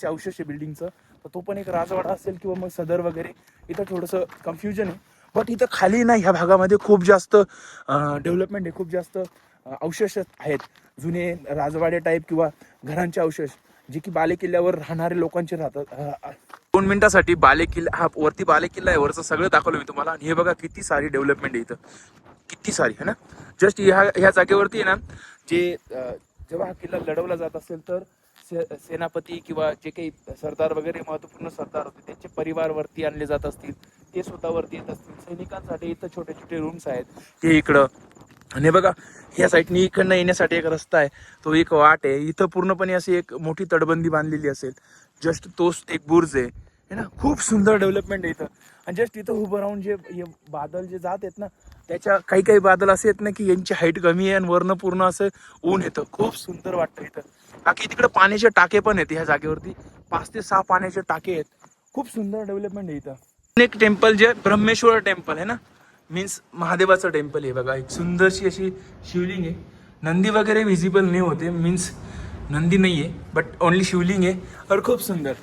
अवशेष आहे बिल्डिंगचं, तर तो पण एक राजवाडा असेल किंवा मग सदर वगैरे. इथं थोडंसं कन्फ्युजन आहे, बट इथं खाली ना ह्या भागामध्ये खूप जास्त डेव्हलपमेंट आहे, खूप जास्त अवशेष आहेत जुने राजवाडे टाईप किंवा घरांचे अवशेष, जे की बाले किल्ल्यावर राहणारे लोकांचे राहतात. 2 मिनिटासाठी बाले किल्ला, हा वरती बाले किल्ला आहे, वरचं सगळं दाखवलं मी तुम्हाला. आणि हे बघा किती सारी डेव्हलपमेंट आहे इथं, किती सारी है ना. जस्ट ह्या जागेवरती आहे ना, जेव्हा हा किल्ला लढवला जात असेल, तर सेनापती किंवा जे काही सरदार वगैरे महत्वपूर्ण सरदार होते, त्यांचे परिवार वरती आणले जात असतील, ते स्वतः वरती येत असतील. सैनिकांसाठी इथं छोटे छोटे रूम्स आहेत ते इकडं. आणि बघा ह्या साईडनी इकडनं येण्यासाठी एक रस्ता आहे, तो एक वाट आहे. इथं पूर्णपणे अशी एक मोठी तटबंदी बांधलेली असेल. जस्ट तोच एक बुर्ज आहे ना. खूप सुंदर डेव्हलपमेंट आहे इथं. आणि जस्ट इथं उभं राहून जे हे बादल जे जात आहेत ना, त्याच्या काही बादल असे आहेत ना की यांची हाईट कमी आहे आणि वरनं पूर्ण असं ऊन येतं. खूप सुंदर वाटतं इथं. बाकी तिकडे पाण्याचे टाके पण आहेत ह्या जागेवरती, 5 ते 6 पाण्याचे टाके आहेत. खूप सुंदर डेव्हलपमेंट आहे इथं. एक टेम्पल जे ब्रह्मेश्वर टेम्पल आहे ना, मीन्स महादेवाचं टेम्पल आहे बघा. एक सुंदरशी अशी शिवलिंग आहे. नंदी वगैरे व्हिजिबल नाही होते, मीन्स नंदी नाही आहे, बट ओनली शिवलिंग आहे. और खूप सुंदर.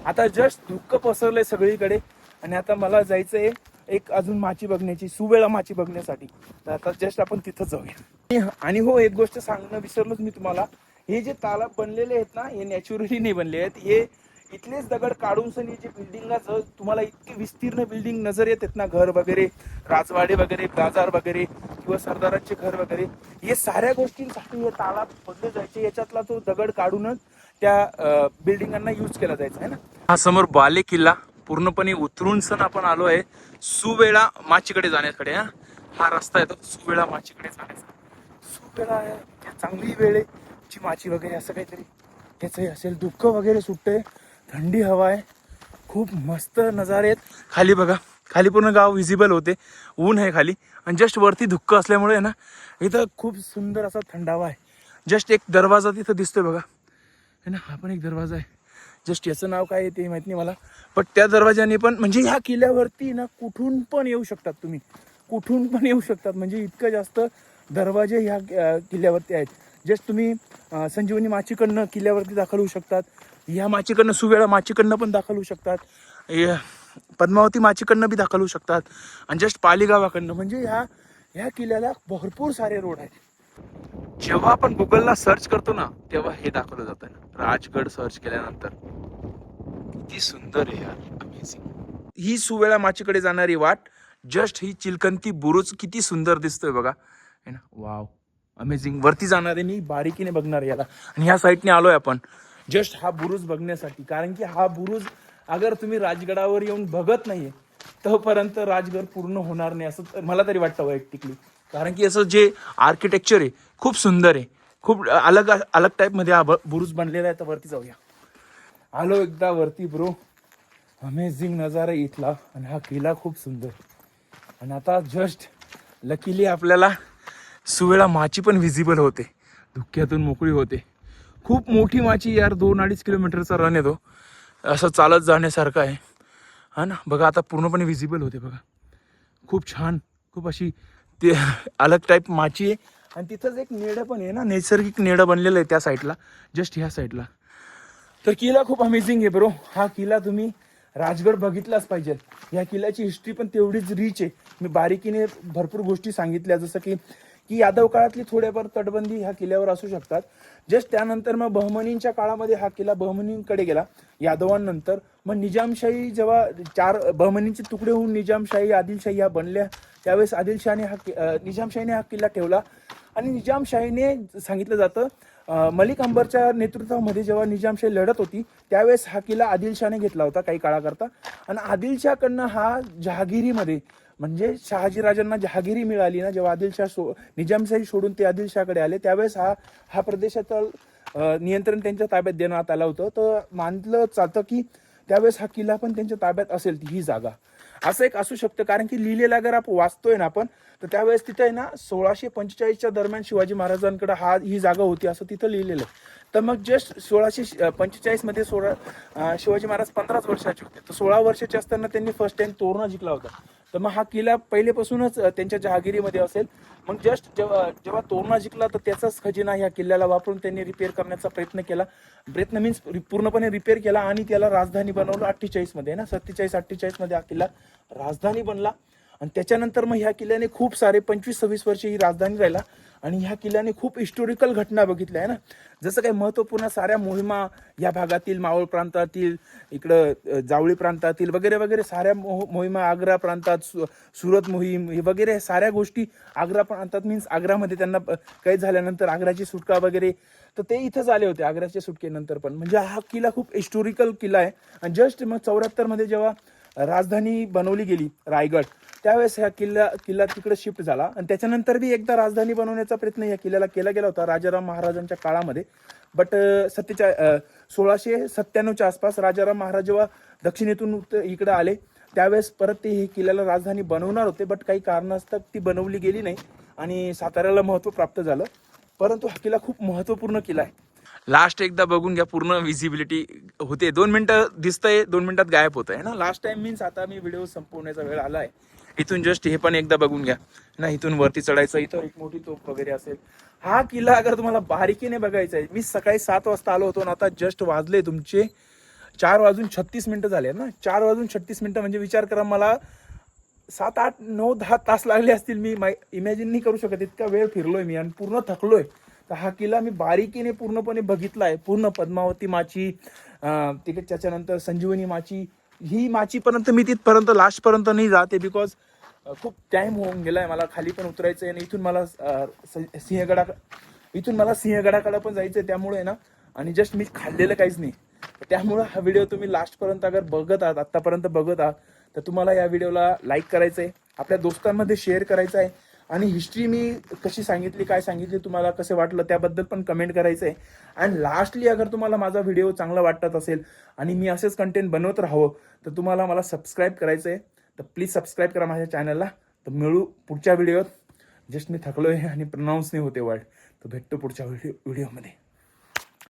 आता जस्ट धुक्क पसरलंय सगळीकडे, आणि आता मला जायचं आहे एक अजून माची बघण्याची, सुवेळा माची बघण्यासाठी. तर आता जस्ट आपण तिथं जाऊया. आणि हो, एक गोष्ट सांगणं विसरलोच मी तुम्हाला. हे जे तालाब बनलेले आहेत ना, हे नॅचरली नाही बनले आहेत. हे इथलेच दगड काढून सनी जे बिल्डिंगाचं तुम्हाला इतके विस्तीर्ण बिल्डिंग नजर येतात ना, घर वगैरे, राजवाडे वगैरे, बाजार वगैरे किंवा सरदारांचे घर वगैरे, हे साऱ्या गोष्टींसाठी हे तालाब बनले जायचे. याच्यातला तो दगड काढूनच त्या बिल्डिंगांना यूज केला जायचा आहे ना. हा समोर बाले किल्ला पूर्णपणे उतरून सण आपण आलो आहे सुवेळा माचीकडे जाण्याकडे. हा रस्ता आहे तो सुवेळा माचीकडे जाण्याचा. सुवेळा आहे चांगली वेळ आहे, ची माची वगैरे असं काहीतरी त्याचंही असेल. दुःख वगैरे सुटतंय, थंडी हवा आहे, खूप मस्त नजारे आहेत. खाली बघा, खाली पूर्ण गाव व्हिजिबल होते, ऊन आहे खाली. आणि जस्ट वरती धुक्क असल्यामुळे ना इथं खूप सुंदर असा थंडावा आहे. जस्ट एक दरवाजा तिथं दिसतोय बघा है ना, हा पण एक दरवाजा आहे. जस्ट याचं नाव काय आहे ते माहित नाही मला, पण त्या दरवाजाने पण म्हणजे ह्या किल्ल्यावरती ना कुठून पण येऊ शकतात तुम्ही, कुठून पण येऊ शकतात. म्हणजे इतकं जास्त दरवाजे ह्या किल्ल्यावरती आहेत. जस्ट तुम्ही संजीवनी माचीकडनं किल्ल्यावरती दाखल होऊ शकतात, ह्या माचीकडनं सुवेळा माचीकडनं पण दाखल होऊ शकतात, पद्मावती माचीकडनं बी दाखल होऊ शकतात, आणि जस्ट पालीगावाकडनं. म्हणजे ह्या किल्ल्याला भरपूर सारे रोड आहेत. जेव्हा आपण गुगलला सर्च करतो ना, तेव्हा हे दाखवलं जातं राजगड सर्च केल्यानंतर. किती सुंदर आहे यार, अमेझिंग. ही सुवेळा माचीकडे जाणारी वाट, जस्ट ही चिलकंती बुरुज किती सुंदर दिसतोय बघा है ना. Wow, amazing. वरती जाणारे मी बारीकीने बघणार याला. आणि ह्या साईडने आलोय आपण जस्ट हा बुरुज बघण्यासाठी. कारण की हा बुरुज अगर तुम्ही राजगडावर येऊन बघत नाहीये, तोपर्यंत राजगड पूर्ण होणार नाही, असं मला तरी वाटतं वैयक्तिकली. कारण की असं जे आर्किटेक्चर आहे खूप सुंदर आहे, खूप अलग टाईपमध्ये हा बुरुज बनलेला आहे. तर वरती जाऊया. आलो एकदा वरती ब्रो, अमेझिंग नजारा इथला. आणि हा किल्ला खूप सुंदर. आणि आता जस्ट लकीली आपल्याला सुवेळा माची पण व्हिजिबल होते, धुक्यातून मोकळी होते. खूप मोठी माची यार, 2-2.5 किलोमीटरचा रन येतो, असं चालत जाण्यासारखं आहे हा ना. बघा आता पूर्णपणे विजिबल होते बघा, खूप छान, खूप अशी ते अलग टाईप माची आहे. आणि तिथंच एक नेडं पण आहे ना, नैसर्गिक नेडं बनलेलं आहे त्या साईडला, जस्ट ह्या साईडला. तर किल्ला खूप अमेझिंग आहे ब्रो. हा किल्ला तुम्ही राजगड बघितलाच पाहिजे. या किल्ल्याची हिस्ट्री पण तेवढीच रिच आहे. मी बारीकीने भरपूर गोष्टी सांगितल्या, जसं की यादव काळातली थोड्याफार तटबंदी ह्या किल्ल्यावर असू शकतात. जस्ट त्यानंतर मग बहमनींच्या काळामध्ये हा किल्ला बहमनींकडे गेला यादवांनंतर. मग निजामशाही जेव्हा 4 बहमनींचे तुकडे होऊन निजामशाही आदिलशाही ह्या बनल्या, त्यावेळेस आदिलशाहीने निजामशाहीने हा किल्ला ठेवला. आणि निजामशाहीने सांगितलं जातं मलिक अंबरच्या नेतृत्वामध्ये जेव्हा निजामशाही लढत होती त्यावेळेस हा किल्ला आदिलशाहने घेतला होता काही काळाकरता. आणि आदिलशाहकडनं हा जहागिरीमध्ये, म्हणजे शहाजीराजांना जहागिरी मिळाली ना, जेव्हा निजामशाही सोडून ते आदिलशाहकडे आले त्यावेळेस हा प्रदेशाचं नियंत्रण त्यांच्या ताब्यात देण्यात आलं होतं. तर मानलं जातं की त्यावेळेस हा किल्ला पण त्यांच्या ताब्यात असेल ही जागा, असं एक असू शकतं. कारण की लिहिलेलं अगर आपण वाचतोय ना आपण, तर त्यावेळेस तिथे आहे ना 1645च्या दरम्यान शिवाजी महाराजांकडे ही जागा होती असं तिथं लिहिलेलं आहे. तर मग जस्ट 1645 शिवाजी महाराज 15 वर्षाचे होते. तर 16 वर्षाचे असताना त्यांनी फर्स्ट टाइम तोरणा जिंकला होता. तर मग हा किल्ला पहिलेपासूनच त्यांच्या जहागिरीमध्ये असेल. मग जस्ट जेव्हा तोरणा जिंकला तर त्याचाच खजिना ह्या किल्ल्याला वापरून त्यांनी रिपेअर करण्याचा प्रयत्न केला. प्रयत्न मीन्स पूर्णपणे रिपेअर केला आणि त्याला राजधानी बनवलं 48 मध्ये ना, 47-48 मध्ये हा किल्ला राजधानी बनला. आणि त्याच्यानंतर मग ह्या किल्ल्याने खूप सारे 25-26 वर्ष ही राजधानी राहिला. आणि ह्या किल्ल्याने खूप हिस्टोरिकल घटना बघितल्या आहे ना, जसं काही महत्त्वपूर्ण साऱ्या मोहिमा या भागातील, मावळ प्रांतातील, इकडं जावळी प्रांतातील वगैरे वगैरे साऱ्या मोहिमा, आग्रा प्रांतात सुरत मोहीम हे वगैरे साऱ्या गोष्टी आग्रा प्रांतात, मीन्स आग्रामध्ये त्यांना कैद झाल्यानंतर आग्राची सुटका वगैरे, तर ते इथंच आले होते आग्र्याच्या सुटकेनंतर पण. म्हणजे हा किल्ला खूप हिस्टोरिकल किल्ला आहे. आणि जस्ट मग 74 मध्ये जेव्हा राजधानी बनवली गेली रायगड, त्यावेळेस ह्या किल्ला तिकडे शिफ्ट झाला. आणि त्याच्यानंतर बी एकदा राजधानी बनवण्याचा प्रयत्न या किल्ल्याला केला गेला होता राजाराम महाराजांच्या काळामध्ये. बट 1697च्या आसपास राजाराम महाराज जेव्हा दक्षिणेतून इकडे आले त्यावेळेस परत ते हे किल्ल्याला राजधानी बनवणार होते, बट काही कारणास्तव ती बनवली गेली नाही आणि साताऱ्याला महत्त्व प्राप्त झालं. परंतु हा किल्ला खूप महत्त्वपूर्ण किल्ला आहे. लास्ट एकदा बघून घ्या, पूर्ण विजिबिलिटी होते. 2 मिनिटं दिसतंय, 2 मिनिटात गायब होत आहे ना. लास्ट टाइम मीन्स आता मी व्हिडिओ संपवण्याचा वेळ आला आहे. इथून जस्ट हे पण एकदा बघून घ्या ना, इथून वरती चढायचं, इथं एक मोठी तोफ वगैरे असेल. हा किल्ला अगर तुम्हाला बारीकीने बघायचा आहे, मी सकाळी 7 वाजता आलो होतो ना, आता जस्ट वाजले तुमचे 4:36 झाले ना. 4:36 म्हणजे विचार करा, मला 7, 8, 9, 10 तास लागले असतील. मी इमॅजिन नाही करू शकत, इतका वेळ फिरलोय मी आणि पूर्ण थकलोय. तर हा किल्ला मी बारीकीने पूर्णपणे बघितला आहे. पूर्ण पद्मावती माची, त्याच्यानंतर संजीवनी माची, ही माचीपर्यंत मी तिथपर्यंत लास्टपर्यंत नाही जाते, बिकॉज खूप टाइम होऊन गेलाय. मला खाली पण उतरायचं आहे आणि इथून मला सिंहगडाकडे पण जायचं आहे. त्यामुळे ना, आणि जस्ट मी खाल्लेलं काहीच नाही. त्यामुळे हा व्हिडिओ तुम्ही लास्टपर्यंत अगर बघत आहात, आत्तापर्यंत बघत आहात, तर तुम्हाला या व्हिडिओला लाईक करायचं आहे, आपल्या दोस्तांमध्ये शेअर करायचं आहे. आणि हिस्ट्री मी कशी सांगितली, काय सांगितली, तुम्हाला कसं वाटलं त्याबद्दल पण कमेंट करायचं आहे. अँड लास्टली अगर तुम्हाला माझा व्हिडिओ चांगला वाटत असेल आणि मी असेच कंटेंट बनवत राहावं, तर तुम्हाला मला सबस्क्राईब करायचं आहे. तर प्लीज सबस्क्राईब करा माझ्या चॅनलला. तर मिळू पुढच्या व्हिडिओत. जस्ट मी थकलो आहे आणि प्रोनाऊन्स नाही होते वर्ड. तर भेटतो पुढच्या व्हिडिओमध्ये.